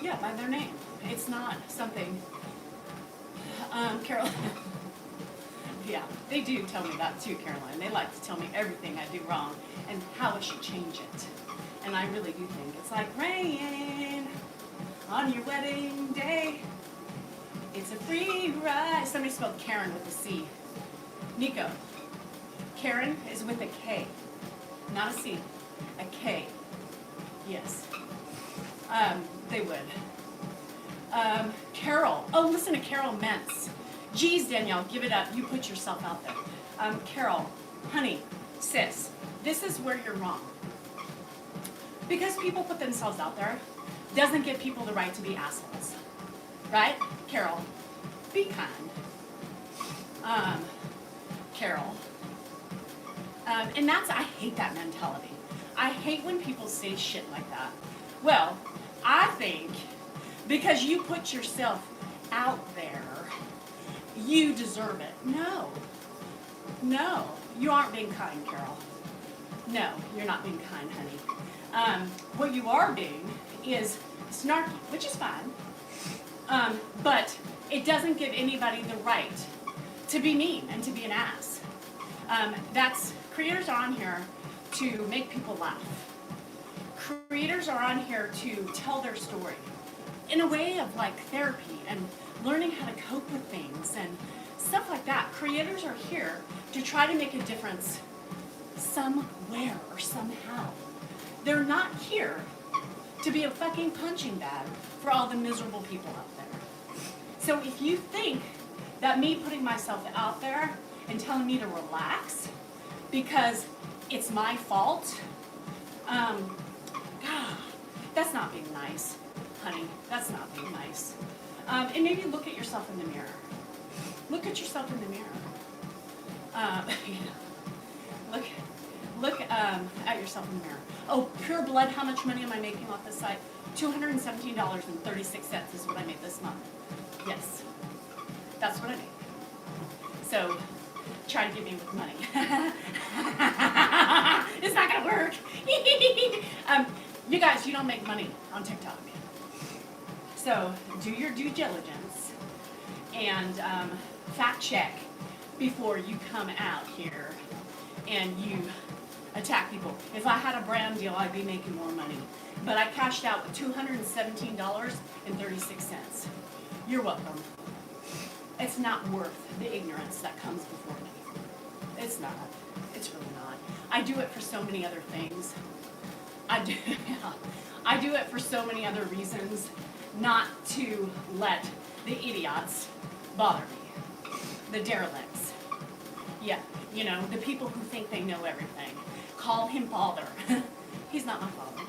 Yeah, by their name. It's not something... Caroline... Yeah, they do tell me that too, Caroline. They like to tell me everything I do wrong and how I should change it. And I really do think it's like rain on your wedding day. It's a free ride. Somebody spelled Karen with a C. Nico. Karen is with a K. Not a C. A K. Yes. They would. Carol. Oh, listen to Carol Mentz. Geez, Danielle, give it up. You put yourself out there. Carol, honey, sis, this is where you're wrong. Because people put themselves out there doesn't give people the right to be assholes. Right? Carol, be kind. Carol. And that's, I hate that mentality. I hate when people say shit like that. Well, I think because you put yourself out there, you deserve it. No. No. You aren't being kind, Carol. No, you're not being kind, honey. What you are being is snarky, which is fine. But it doesn't give anybody the right to be mean and to be an ass. Creators are on here to make people laugh. Creators are on here to tell their story in a way of like therapy and learning how to cope with things and Stuff like that. Creators are here to try to make a difference somewhere or somehow. They're not here to be a fucking punching bag for all the miserable people out there. So if you think that me putting myself out there and telling me to relax because it's my fault, God, that's not being nice, honey. That's not being nice. And maybe look at yourself in the mirror. Look at yourself in the mirror. Look at yourself in the mirror. Oh, pure blood, how much money am I making off this site? $217.36 is what I made this month. Yes, that's what I made. So, try to get me with money. It's not gonna work. You guys, you don't make money on TikTok. So, do your due diligence and fact check before you come out here and you attack people. If I had a brand deal, I'd be making more money. But I cashed out with $217.36. You're welcome. It's not worth the ignorance that comes before me. It's not. It's really not. I do it for so many other things. I do it for so many other reasons, not to let the idiots bother me. The derelicts. Yeah, you know, the people who think they know everything. Call him father. He's not my father.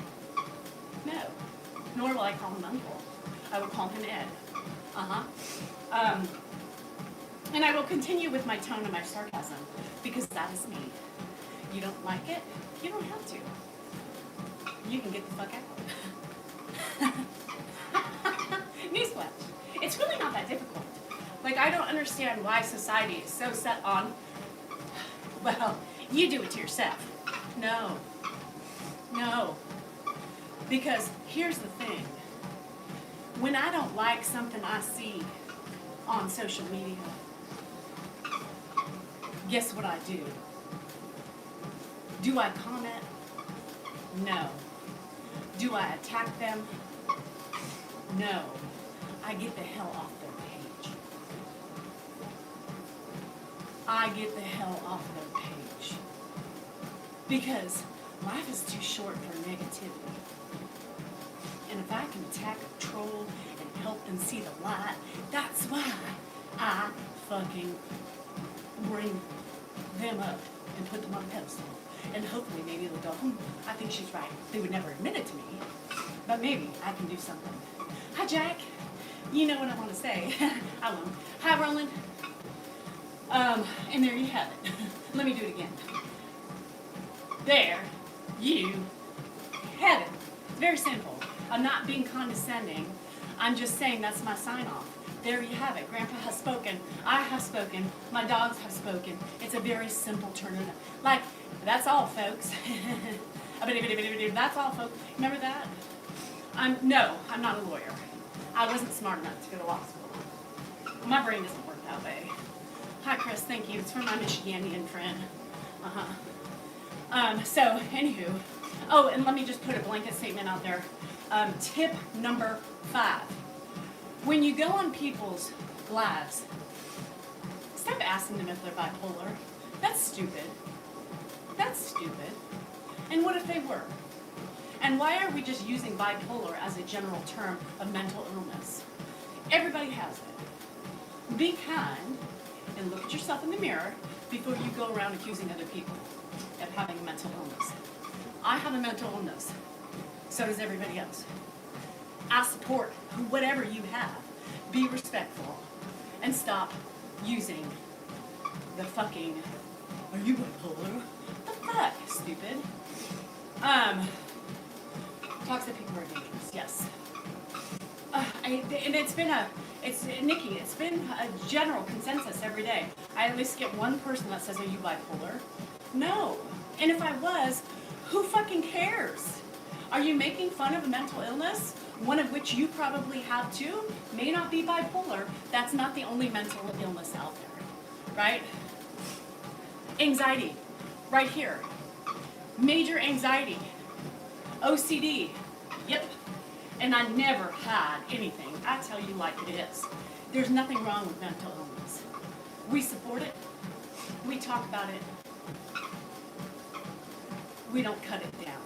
No. Nor will I call him uncle. I will call him Ed. And I will continue with my tone and my sarcasm, because that is me. You don't like it? You don't have to. You can get the fuck out. Newsflash. It's really not that difficult. Like, I don't understand why society is so set on, well, you do it to yourself. No. No. Because here's the thing. When I don't like something I see on social media, guess what I do? Do I comment? No. Do I attack them? No. I get the hell off their page. I get the hell off their page. Because life is too short for negativity. And if I can attack a troll and help them see the light, that's why I fucking bring them up and put them on a pedestal. And hopefully maybe they'll go, I think she's right. They would never admit it to me, but maybe I can do something. Hi, Jack. You know what I want to say. I won't. Hi, Roland. And there you have it. Let me do it again. There you have it. It's very simple. I'm not being condescending. I'm just saying that's my sign-off. There you have it. Grandpa has spoken. I have spoken. My dogs have spoken. It's a very simple turn. Like, that's all, folks. That's all, folks. Remember that? No, I'm not a lawyer. I wasn't smart enough to go to law school. My brain doesn't work that way. Hi, Chris. Thank you. It's from my Michiganian friend. So, anywho. Oh, and let me just put a blanket statement out there. Tip number 5. When you go on people's lives, stop asking them if they're bipolar. That's stupid. That's stupid. And what if they were? And why are we just using bipolar as a general term of mental illness? Everybody has it. Be kind and look at yourself in the mirror before you go around accusing other people of having a mental illness. I have a mental illness. So does everybody else. I support whatever you have. Be respectful and stop using the fucking, are you bipolar? What the fuck, stupid? Toxic people are dangerous, yes. And it's been Nikki, it's been a general consensus every day. I at least get one person that says, are you bipolar? No. And if I was, who fucking cares? Are you making fun of a mental illness? One of which you probably have too, may not be bipolar. That's not the only mental illness out there, right? Anxiety, right here. Major anxiety. OCD, yep. And I never had anything. I tell you like it is. There's nothing wrong with mental illness. We support it. We talk about it. We don't cut it down.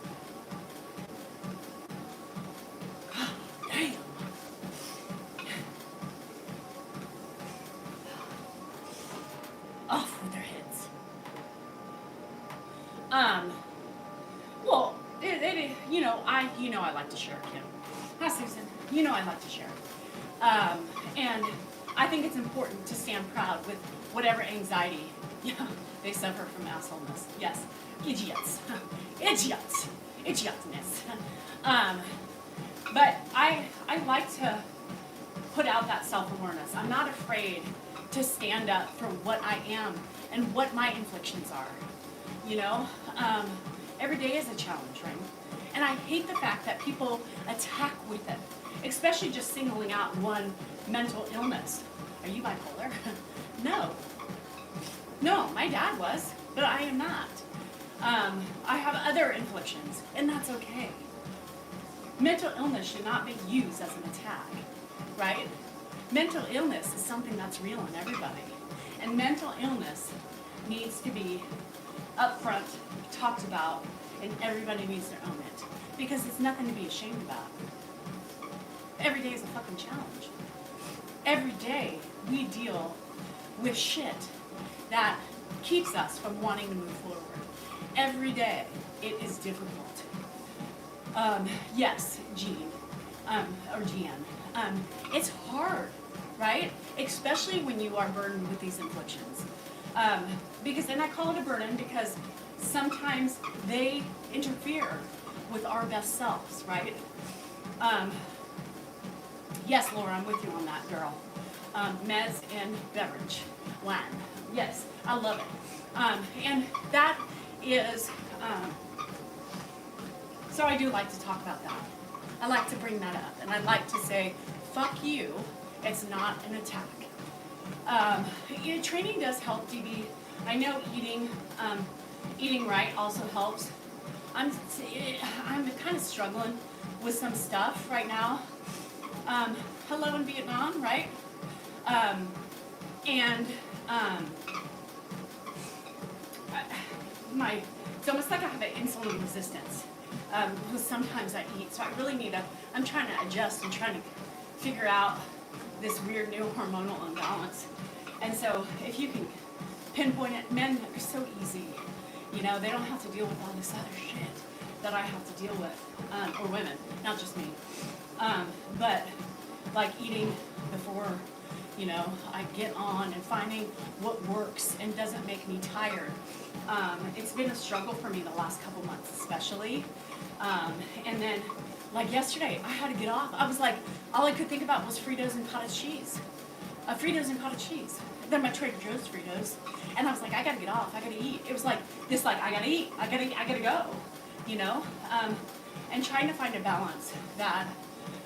Damn. Off with their heads. Well, I like to share, Kim. Hi, Susan. You know I like to share. And I think it's important to stand proud with whatever anxiety they suffer from assholeness. Yes, idiots. Idiots. Idiotness. But I like to put out that self-awareness. I'm not afraid to stand up for what I am and what my inflictions are. You know, every day is a challenge, right? And I hate the fact that people attack with it, especially just singling out one mental illness. Are you bipolar? No, my dad was, but I am not. I have other inflictions, and that's okay. Mental illness should not be used as an attack, right? Mental illness is something that's real in everybody. And mental illness needs to be upfront, talked about, and everybody needs to own it. Because it's nothing to be ashamed about. Every day is a fucking challenge. Every day we deal with shit that keeps us from wanting to move forward. Every day it is difficult. Yes, Jean, or Jean, it's hard, right? Especially when you are burdened with these inflictions. Because, and I call it a burden because sometimes they interfere with our best selves, right? Yes, Laura, I'm with you on that, girl. Meds and beverage, wine. Yes, I love it. And that is, so I do like to talk about that. I like to bring that up, and I like to say, fuck you, it's not an attack. Training does help, DB. I know eating right also helps. I'm kind of struggling with some stuff right now. Hello in Vietnam, right? It's almost like I have an insulin resistance. Because sometimes I eat, so I really I'm trying to adjust and trying to figure out this weird new hormonal imbalance. And so if you can pinpoint it, men are so easy. You know, they don't have to deal with all this other shit that I have to deal with, or women, not just me. But like eating before, I get on and finding what works and doesn't make me tired. It's been a struggle for me the last couple months, especially. And then, like yesterday, I had to get off. I was like, all I could think about was Fritos and cottage cheese. Fritos and cottage cheese. Then my Trader Joe's Fritos. And I was like, I gotta get off, I gotta eat. It was like, I gotta eat, I gotta go, and trying to find a balance that,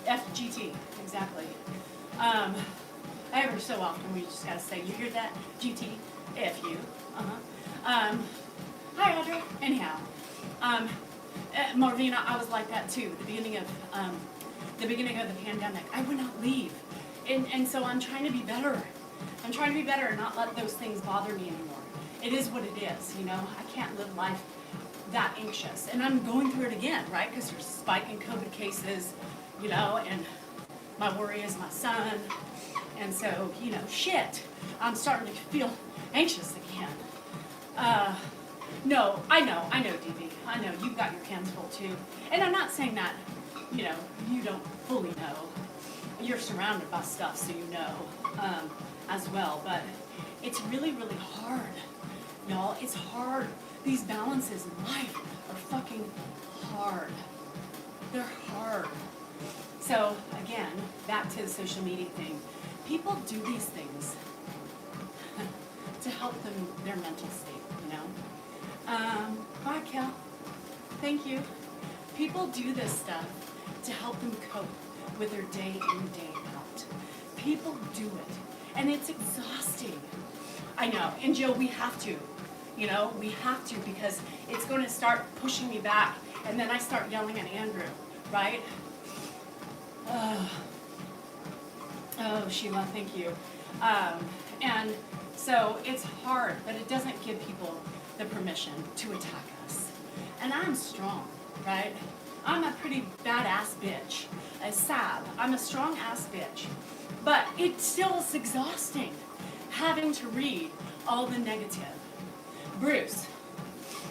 FGT, exactly. Every so often we just gotta say, you hear that, GT, F you, Hi Audrey, anyhow. Marvina, I was like that too, the beginning of the pandemic. I would not leave. And so I'm trying to be better. I'm trying to be better and not let those things bother me anymore. It is what it is, I can't live life that anxious. And I'm going through it again, right? Because there's a spike in COVID cases, and my worry is my son. And so, shit, I'm starting to feel anxious again. No, I know, DB. I know, you've got your hands full too. And I'm not saying that, you don't fully know. You're surrounded by stuff, so you know, as well. But it's really, really hard, y'all. It's hard. These balances in life are fucking hard. They're hard. So, again, back to the social media thing. People do these things to help them, their mental state, Bye, Kel. Thank you. People do this stuff to help them cope with their day in, day out. People do it. And it's exhausting. I know. And Jill, we have to. We have to because it's going to start pushing me back. And then I start yelling at Andrew, right? Oh, Sheila, thank you. And So it's hard, but it doesn't give people the permission to attack us. And I'm strong, right? I'm a pretty badass bitch. A sab. I'm a strong ass bitch. But it still is exhausting having to read all the negative. Bruce,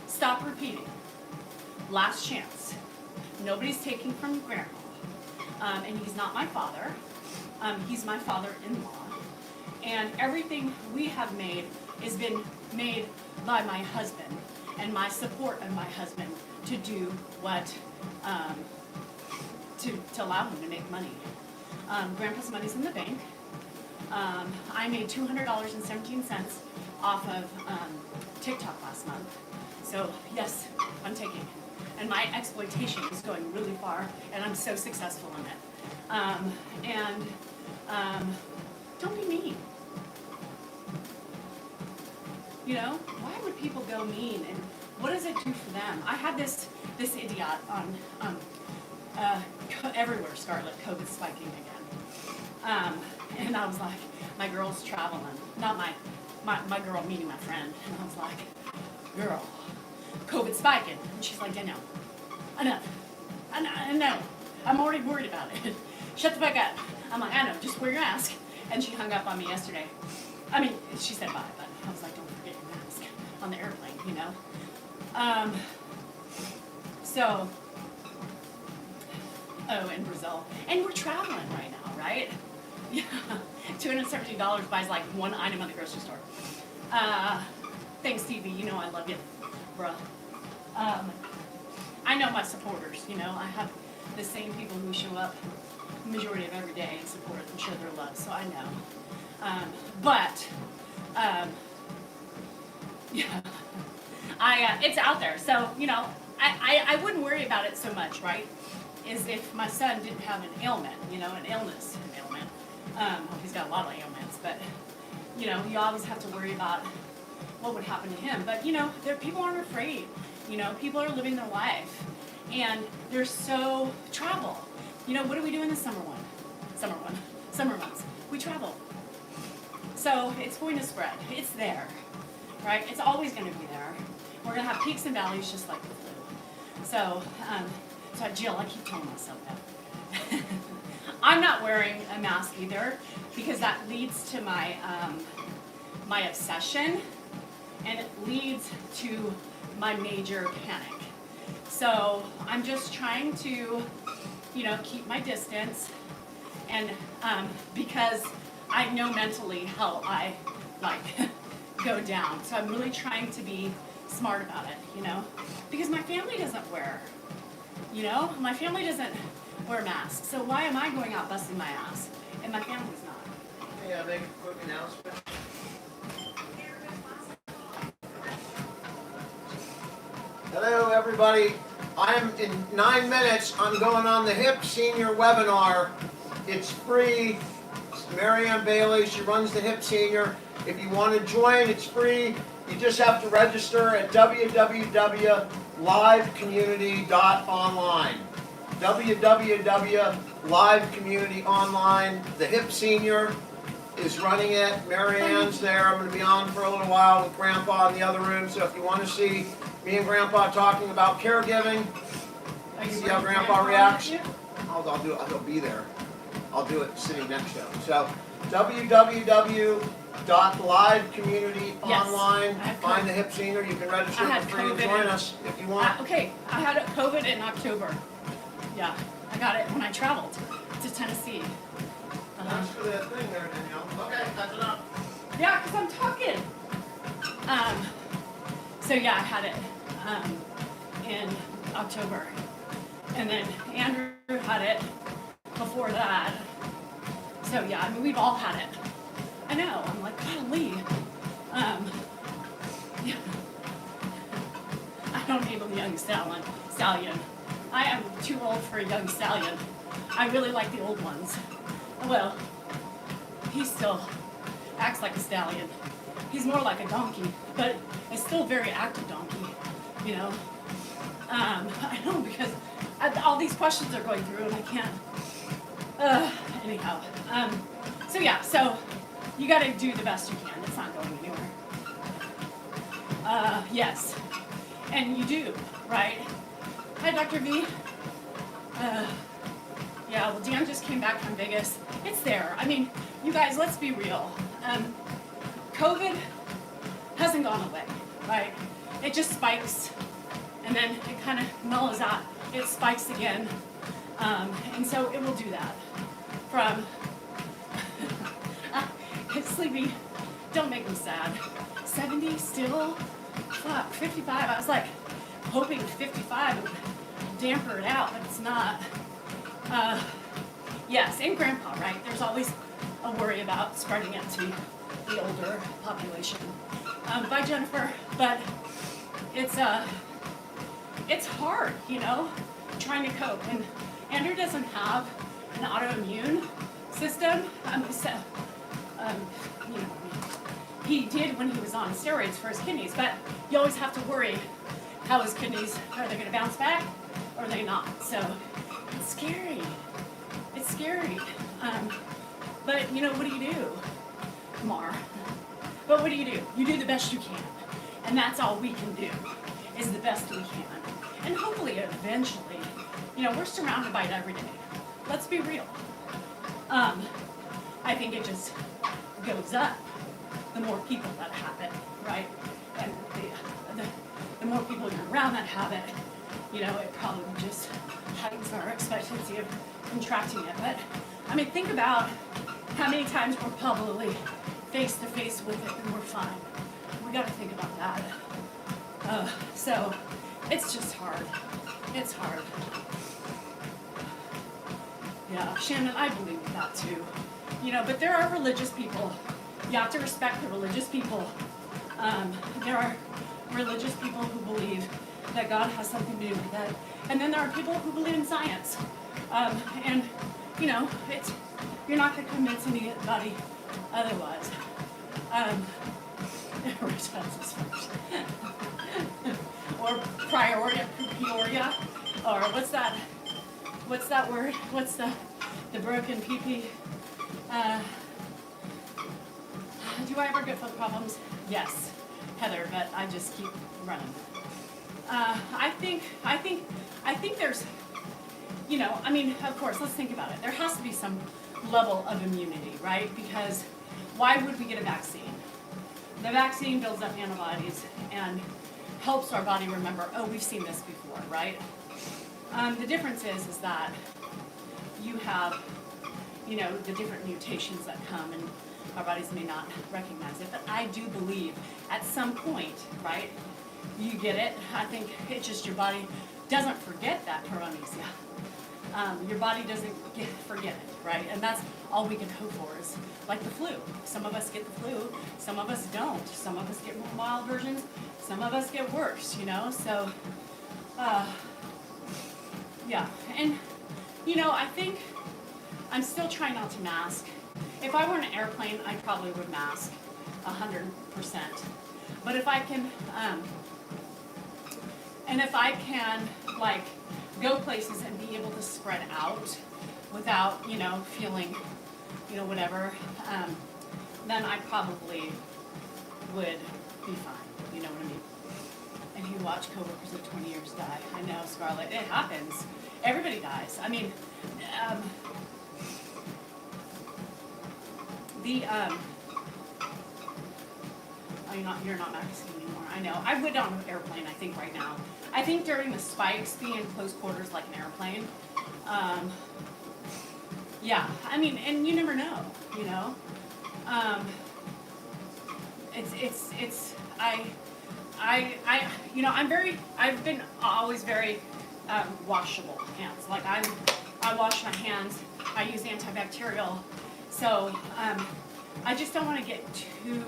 stop repeating. Last chance. Nobody's taking from Grandpa. And he's not my father. He's my father-in-law. And everything we have made has been made by my husband and my support of my husband to do what, to allow him to make money. Grandpa's money's in the bank. I made $200.17 off of TikTok last month. So yes, I'm taking it. And my exploitation is going really far, and I'm so successful in it. Don't be mean. You know, why would people go mean, and what does it do for them? I had this idiot on everywhere, Scarlett, COVID spiking again. And I was like, my girl's traveling, not my girl meeting my friend, and I was like, girl, COVID spiking. And she's like, I know. I'm already worried about it. Shut the fuck up. I'm like, I know, just wear your mask. And she hung up on me yesterday. I mean, she said bye, but I was like, don't forget your mask on the airplane, you know? In Brazil. And we're traveling right now, right? Yeah. $217 buys like one item at the grocery store. Thanks, Stevie. You know I love you, bruh. I know my supporters, you know. I have the same people who show up the majority of every day and support and show their love, so I know. Yeah, it's out there. So, you know, I wouldn't worry about it so much, right? Is if my son didn't have an ailment, you know, an ailment. He's got a lot of ailments, but, you know, you always have to worry about what would happen to him. But, you know, people aren't afraid. You know, people are living their life. And they're so travel. You know, what do we do in the summer months? We travel. So it's going to spread. It's there, right? It's always going to be there. We're going to have peaks and valleys just like the flu. So Jill, I keep telling myself that. I'm not wearing a mask either because that leads to my my obsession, and it leads to my major panic. So I'm just trying to, you know, keep my distance, and because I know mentally how I like go down. So I'm really trying to be smart about it, you know, because my family doesn't wear, you know, my family doesn't wear masks. So why am I going out busting my ass and my family's not? May I make a quick announcement? Hello, everybody. In 9 minutes, I'm going on the HIP Senior webinar. It's free. It's Mary Ann Bailey. She runs the HIP Senior. If you want to join, it's free. You just have to register at www.livecommunity.online. www.livecommunity.online. The HIP Senior is running it. Mary Ann's there. I'm going to be on for a little while with Grandpa in the other room. So if you want to see me and Grandpa talking about caregiving, see how Grandpa reacts. I'll do it. He'll be there. I'll do it sitting next to him. So www.livecommunity.online. Find the HIP Senior. You can register for free and join us if you want. I had COVID in October. Yeah, I got it when I traveled to Tennessee. Thanks for that thing there, Danielle. Okay, that's enough. Yeah, because I'm talking. So yeah, I had it in October. And then Andrew had it before that. So yeah, I mean, we've all had it. I know, I'm like, golly. Yeah. I don't need a young stallion. I am too old for a young stallion. I really like the old ones. Well, he still acts like a stallion. He's more like a donkey, but it's still a very active donkey, you know. I know, because all these questions are going through and I can't. Anyhow. So yeah, so you got to do the best you can. It's not going anywhere. Yes. And you do, right? Hi, Dr. V. Yeah, well, Dan just came back from Vegas. It's there. I mean, you guys, let's be real. COVID hasn't gone away, right? It just spikes, and then it kind of mellows out. It spikes again, and so it will do that. From sleepy, don't make me sad. 70 still, fuck, 55. I was like hoping 55 would damper it out, but it's not. Yes, and grandpa, right? There's always a worry about spreading it to the older population. Bye, Jennifer. But it's hard, you know, trying to cope. And Andrew doesn't have an autoimmune system. You know, he did when he was on steroids for his kidneys, but you always have to worry how his kidneys, are they going to bounce back or are they not? So it's scary. It's scary. But, you know, what do you do, Mar? But what do? You do the best you can. And that's all we can do, is the best we can. And hopefully, eventually, you know, we're surrounded by it every day. Let's be real. I think it just goes up the more people that have it, right? And the more people you're around that have it, you know, it probably just heightens our expectancy of contracting it. But, I mean, think about how many times we're probably face to face with it and we're fine. We got to think about that. So, it's just hard. It's hard. Yeah, Shannon, I believe that too. You know, but there are religious people. You have to respect the religious people. There are religious people who believe that God has something to do with it. And then there are people who believe in science. And, you know, you're not going to convince anybody otherwise. Or peoria, or what's that word? What's the broken pee-pee? Do I ever get foot problems? Yes, Heather, but I just keep running. I think there's, you know, I mean, of course, let's think about it. There has to be some level of immunity, right? Because why would we get a vaccine? The vaccine builds up antibodies and helps our body remember, oh, we've seen this before, right? The difference is that you have, you know, the different mutations that come and our bodies may not recognize it. But I do believe at some point, right, you get it. I think it's just your body doesn't forget that paranesia. Your body doesn't forget it, right? And that's all we can hope for is like the flu. Some of us get the flu, some of us don't. Some of us get more mild versions, some of us get worse, you know? So, yeah. And, you know, I think I'm still trying not to mask. If I were in an airplane, I probably would mask 100%. But if I can, like, go places and be able to spread out without, you know, feeling, you know, whatever, then I probably would be fine. You know what I mean? And you watch coworkers of 20 years die. I know, Scarlett. It happens. Everybody dies. I mean, oh, you're not maxing anymore. I know. I would on an airplane, I think, right now. I think during the spikes, being in close quarters like an airplane, yeah, I mean, and you never know, you know? You know, I've been always very washable hands. Like I wash my hands, I use antibacterial. So, I just don't want to get too,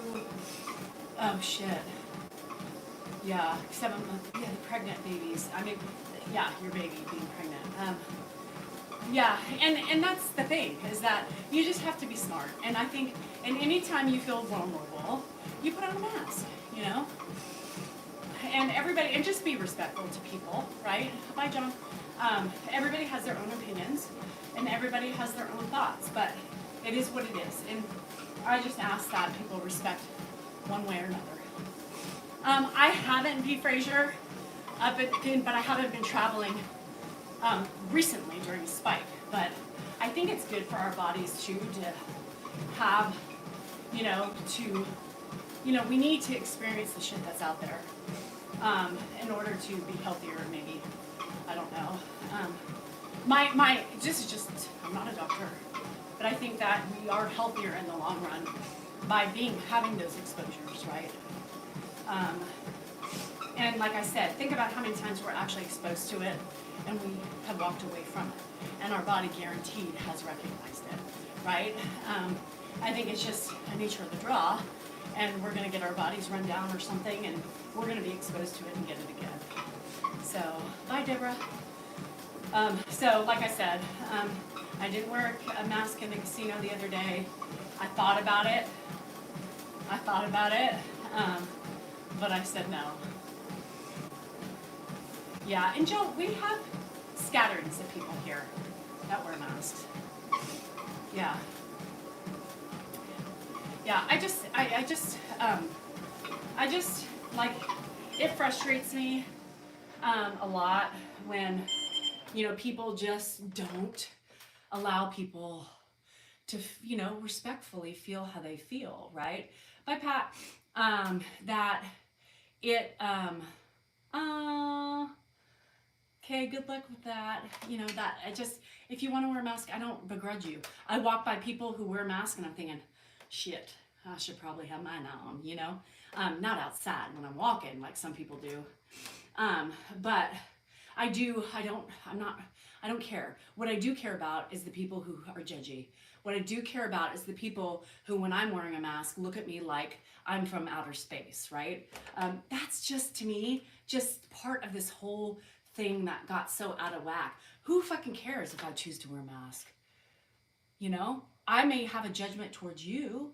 oh shit. Yeah, 7 months, yeah, the pregnant babies. I mean, yeah, your baby being pregnant. Yeah, and that's the thing, is that you just have to be smart. And I think, and anytime you feel vulnerable, you put on a mask, you know? And everybody, and just be respectful to people, right? Bye, John. Everybody has their own opinions, and everybody has their own thoughts, but it is what it is. And I just ask that people respect one way or another. I haven't, B. Frazier, but I haven't been traveling recently during a spike. But I think it's good for our bodies too to have, we need to experience the shit that's out there in order to be healthier. Maybe, I don't know. This is just, I'm not a doctor, but I think that we are healthier in the long run by having those exposures, right? And like I said, think about how many times we're actually exposed to it and we have walked away from it, and our body guaranteed has recognized it, right? I think it's just a nature of the draw, and we're gonna get our bodies run down or something, and we're gonna be exposed to it and get it again. So, bye, Deborah. So, like I said, I didn't wear a mask in the casino the other day. I thought about it, but I said no. Yeah, and Joe, we have scatterings of people here that wear masks. Yeah. Yeah, I just, like, it frustrates me a lot when, people just don't allow people to, respectfully feel how they feel, right? By Pat, that it, okay, good luck with that. If you want to wear a mask, I don't begrudge you. I walk by people who wear masks and I'm thinking, shit, I should probably have mine on, not outside when I'm walking like some people do. But I don't care. What I do care about is the people who are judgy. What I do care about is the people who, when I'm wearing a mask, look at me like I'm from outer space, right? That's just, to me, just part of this whole thing that got so out of whack. Who fucking cares if I choose to wear a mask? I may have a judgment towards you,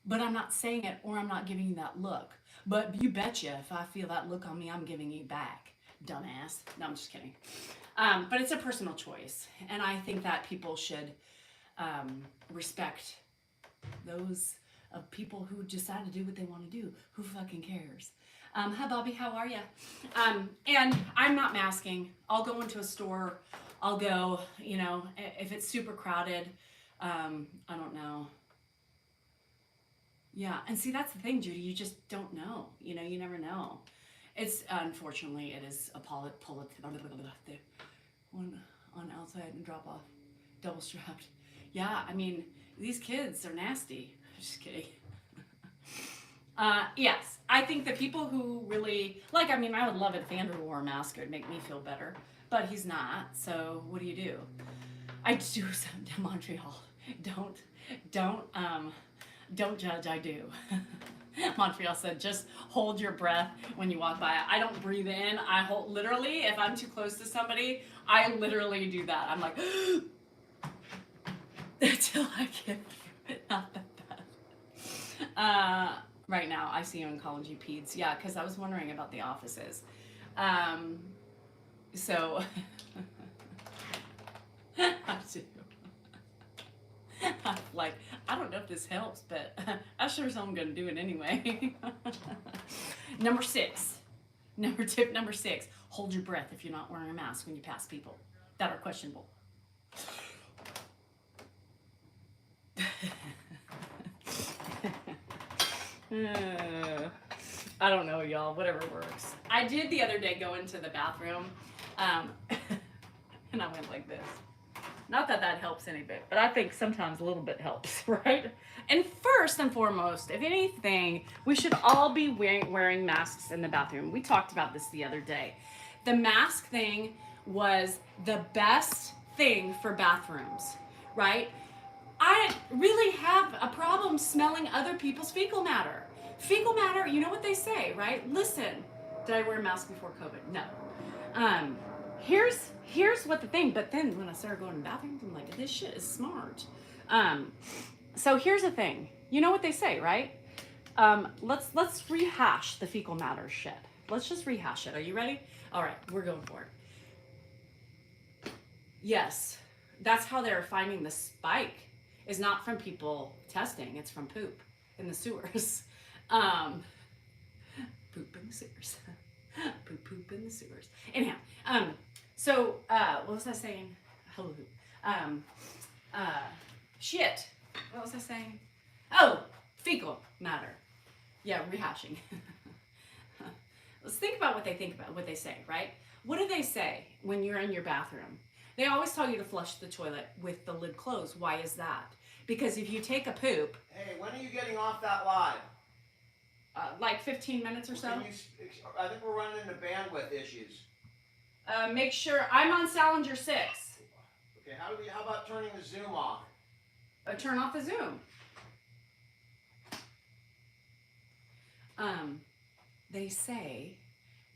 but I'm not saying it, or I'm not giving you that look. But you betcha, if I feel that look on me, I'm giving you back, dumbass. No, I'm just kidding. But it's a personal choice, and I think that people should respect those of people who decide to do what they want to do. Who fucking cares? Hi, Bobby. How are you? And I'm not masking. I'll go into a store. I'll go, if it's super crowded. I don't know. Yeah, and see, that's the thing, Judy. You just don't know. You never know. It's, unfortunately, it is a one on outside and drop off, double strapped. Yeah, I mean, these kids are nasty. Just kidding. Yes, I think the people who really, I would love it if Andrew wore a mask. It would make me feel better, but he's not, so what do? I do something to Montreal. Don't judge, I do. Montreal said, just hold your breath when you walk by. I don't breathe in. I hold, literally, if I'm too close to somebody, I literally do that. I'm like, until I get not that bad. Right now, I see oncology peds. Yeah, because I was wondering about the offices. So, I do. I don't know if this helps, but I sure as I'm going to do it anyway. Tip number 6, hold your breath if you're not wearing a mask when you pass people that are questionable. I don't know, y'all, whatever works. I did the other day go into the bathroom, and I went like this. Not that helps any bit, but I think sometimes a little bit helps, right? And first and foremost, if anything, we should all be wearing masks in the bathroom. We talked about this the other day. The mask thing was the best thing for bathrooms, right? I really have a problem smelling other people's fecal matter. Fecal matter, you know what they say, right? Listen, did I wear a mask before COVID? No. Here's what the thing, but then when I started going to the bathrooms, I'm like, this shit is smart. So here's the thing. You know what they say, right? Let's rehash the fecal matter shit. Let's just rehash it. Are you ready? All right, we're going for it. Yes, that's how they're finding the spike. Is not from people testing. It's from poop in the sewers. Um, poop in the sewers. Poop in the sewers. Anyhow, what was I saying? Hello. Um, uh, shit. What was I saying? Oh, fecal matter. Yeah, rehashing. Let's think about what they say, right? What do they say when you're in your bathroom? They always tell you to flush the toilet with the lid closed. Why is that? Because if you take a poop, Hey, when are you getting off that live? like 15 minutes or so, I think we're running into bandwidth issues. make sure I'm on Salinger 6. Okay, how about turning the Zoom off? Turn off the Zoom. They say,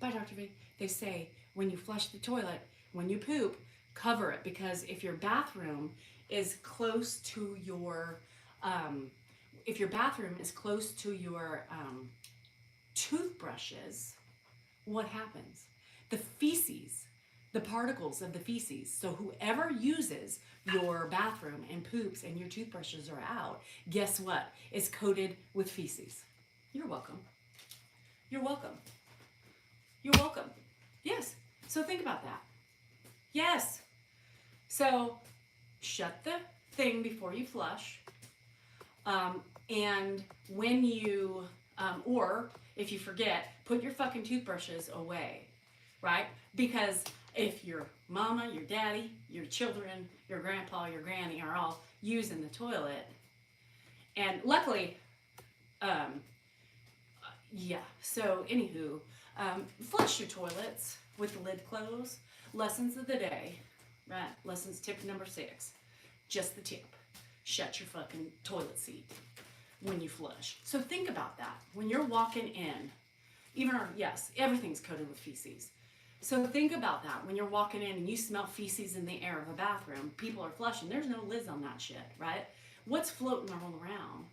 by Dr. V, they say when you flush the toilet, when you poop, cover it, because if your bathroom is close to your, toothbrushes, what happens? The feces, the particles of the feces. So whoever uses your bathroom and poops and your toothbrushes are out, guess what? It's coated with feces. You're welcome. You're welcome. You're welcome. Yes. So think about that. Yes. So shut the thing before you flush. And when you, or if you forget, put your fucking toothbrushes away, right? Because if your mama, your daddy, your children, your grandpa, your granny are all using the toilet, and luckily, yeah, so anywho, flush your toilets with the lid closed. Lessons of the day, right? Lessons tip number 6. Just the tip. Shut your fucking toilet seat when you flush. So think about that. When you're walking in, yes, everything's coated with feces. So think about that. When you're walking in and you smell feces in the air of a bathroom, people are flushing. There's no lids on that shit, right? What's floating all around?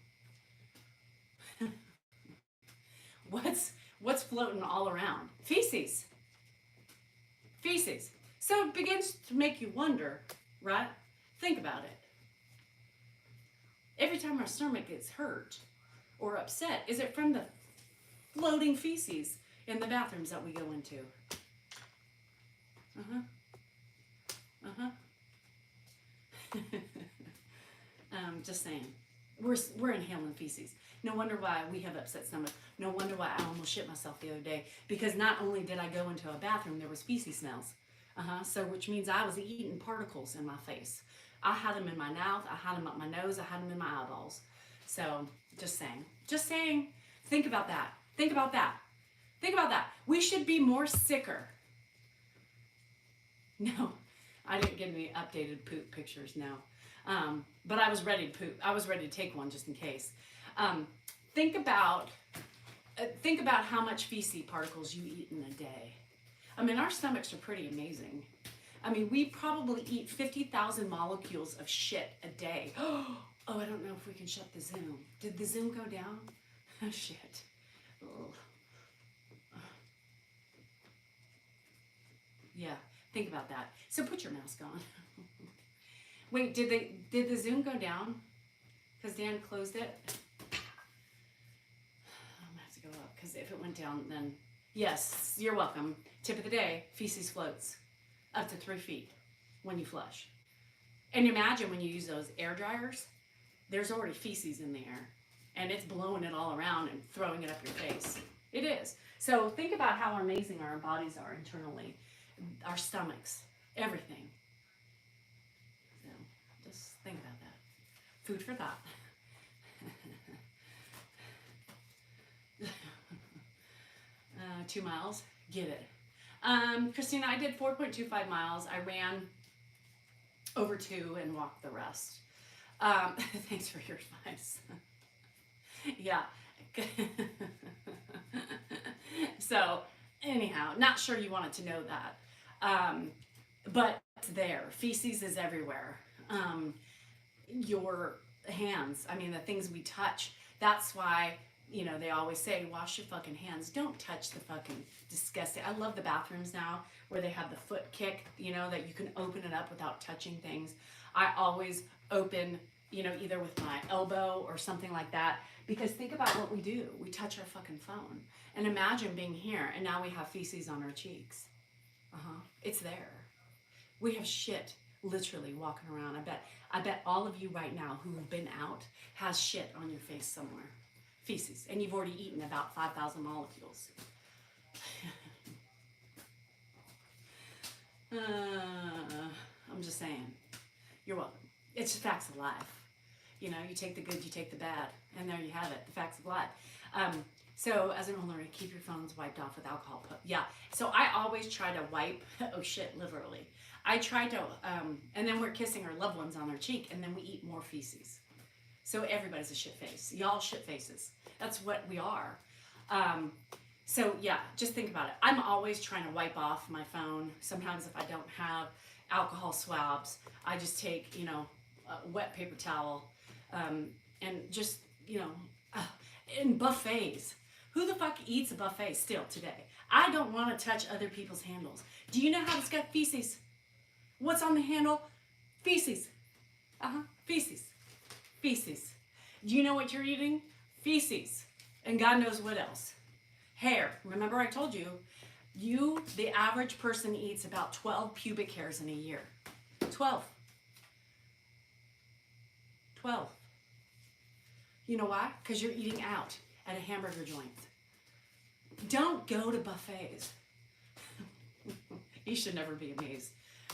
What's floating all around? Feces. Feces. So it begins to make you wonder, right? Think about it. Every time our stomach gets hurt or upset, is it from the floating feces in the bathrooms that we go into? Just saying. We're inhaling feces. No wonder why we have upset stomach. No wonder why I almost shit myself the other day. Because not only did I go into a bathroom, there was feces smells. So which means I was eating particles in my face. I had them in my mouth. I had them up my nose. I had them in my eyeballs. So just saying. Just saying. Think about that. Think about that. Think about that. We should be more sicker. No, I didn't get any updated poop pictures, no. But I was ready to poop. I was ready to take one just in case. Think about how much feces particles you eat in a day. I mean, our stomachs are pretty amazing. I mean, we probably eat 50,000 molecules of shit a day. Oh, I don't know if we can shut the Zoom. Did the Zoom go down? Oh, shit. Ugh. Yeah, think about that. So put your mask on. Wait, did the Zoom go down? Because Dan closed it? I'm gonna have to go up, because if it went down, then yes, you're welcome. Tip of the day, feces floats up to 3 feet when you flush. And imagine when you use those air dryers, there's already feces in the air, and it's blowing it all around and throwing it up your face. It is. So think about how amazing our bodies are internally, our stomachs, everything. So just think about that. Food for thought. 2 miles, get it. Christina, I did 4.25 miles. I ran over 2 and walked the rest. Thanks for your advice. Yeah. So anyhow, not sure you wanted to know that. But it's there. Feces is everywhere. Your hands, I mean, the things we touch. That's why, they always say, wash your fucking hands. Don't touch the fucking disgusting. I love the bathrooms now where they have the foot kick, that you can open it up without touching things. I always open either with my elbow or something like that. Because think about what we do. We touch our fucking phone. And imagine being here and now we have feces on our cheeks. It's there. We have shit literally walking around. I bet all of you right now who have been out has shit on your face somewhere. Feces. And you've already eaten about 5,000 molecules. I'm just saying. You're welcome. It's the facts of life. You take the good, you take the bad, and there you have it, the facts of life. So as an owner, keep your phones wiped off with alcohol. Yeah, so I always try to wipe, oh shit, literally. I try to, and then we're kissing our loved ones on their cheek, and then we eat more feces. So everybody's a shit face. Y'all shit faces. That's what we are. So yeah, just think about it. I'm always trying to wipe off my phone. Sometimes if I don't have alcohol swabs, I just take, a wet paper towel, and just, in buffets. Who the fuck eats a buffet still today? I don't want to touch other people's handles. Do you know how it's got feces? What's on the handle? Feces. Feces. Feces. Do you know what you're eating? Feces. And God knows what else. Hair. Remember I told you, the average person eats about 12 pubic hairs in a year. 12. 12. You know why? Because you're eating out at a hamburger joint. Don't go to buffets. You should never be amazed.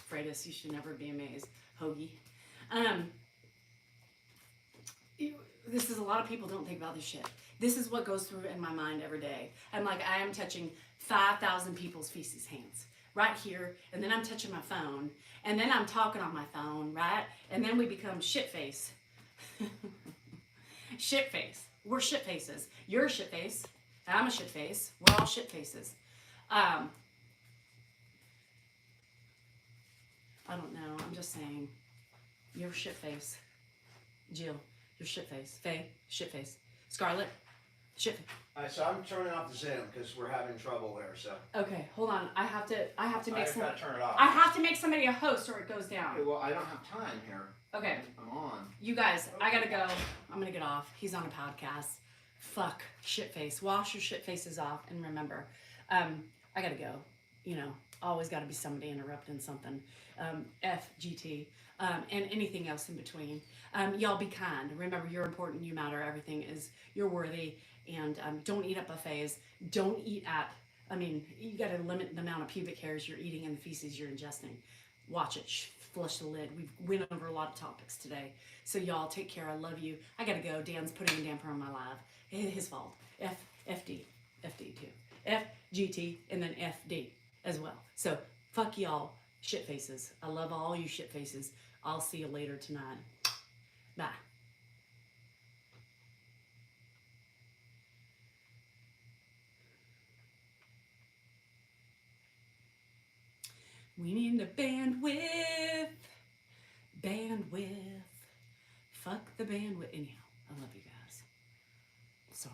Freitas, you should never be amazed. Hoagie. This is a lot of people don't think about this shit. This is what goes through in my mind every day. I'm like, I am touching 5,000 people's feces hands right here, and then I'm touching my phone, and then I'm talking on my phone, right? And then we become shit face. Shit face. We're shit faces. You're a shit face. I'm a shit face. We're all shit faces. I don't know. I'm just saying. You're shit face. Jill, you're shit face. Faye, shit face. Scarlett, shit face. All right, so I'm turning off the Zoom because we're having trouble there. So. Okay, hold on. I have to make I've got to turn it off. I have to make somebody a host or it goes down. Okay, well, I don't have time here. Okay. I'm on. You guys, I gotta go. I'm gonna get off. He's on a podcast. Fuck shit face. Wash your shit faces off and remember, I gotta go. Always gotta be somebody interrupting something. FGT. And anything else in between. Y'all be kind. Remember, you're important, you matter, everything is, you're worthy, and don't eat at buffets. Don't eat at, you gotta limit the amount of pubic hairs you're eating and the feces you're ingesting. Watch it, flush the lid. We've went over a lot of topics today. So y'all take care, I love you. I gotta go, Dan's putting a damper on my live. His fault. FD too. FGT, and then FD as well. So, fuck y'all. Shit faces. I love all you shit faces. I'll see you later tonight. Bye. We need a bandwidth. Bandwidth. Fuck the bandwidth. Anyhow, I love you guys. Sorry.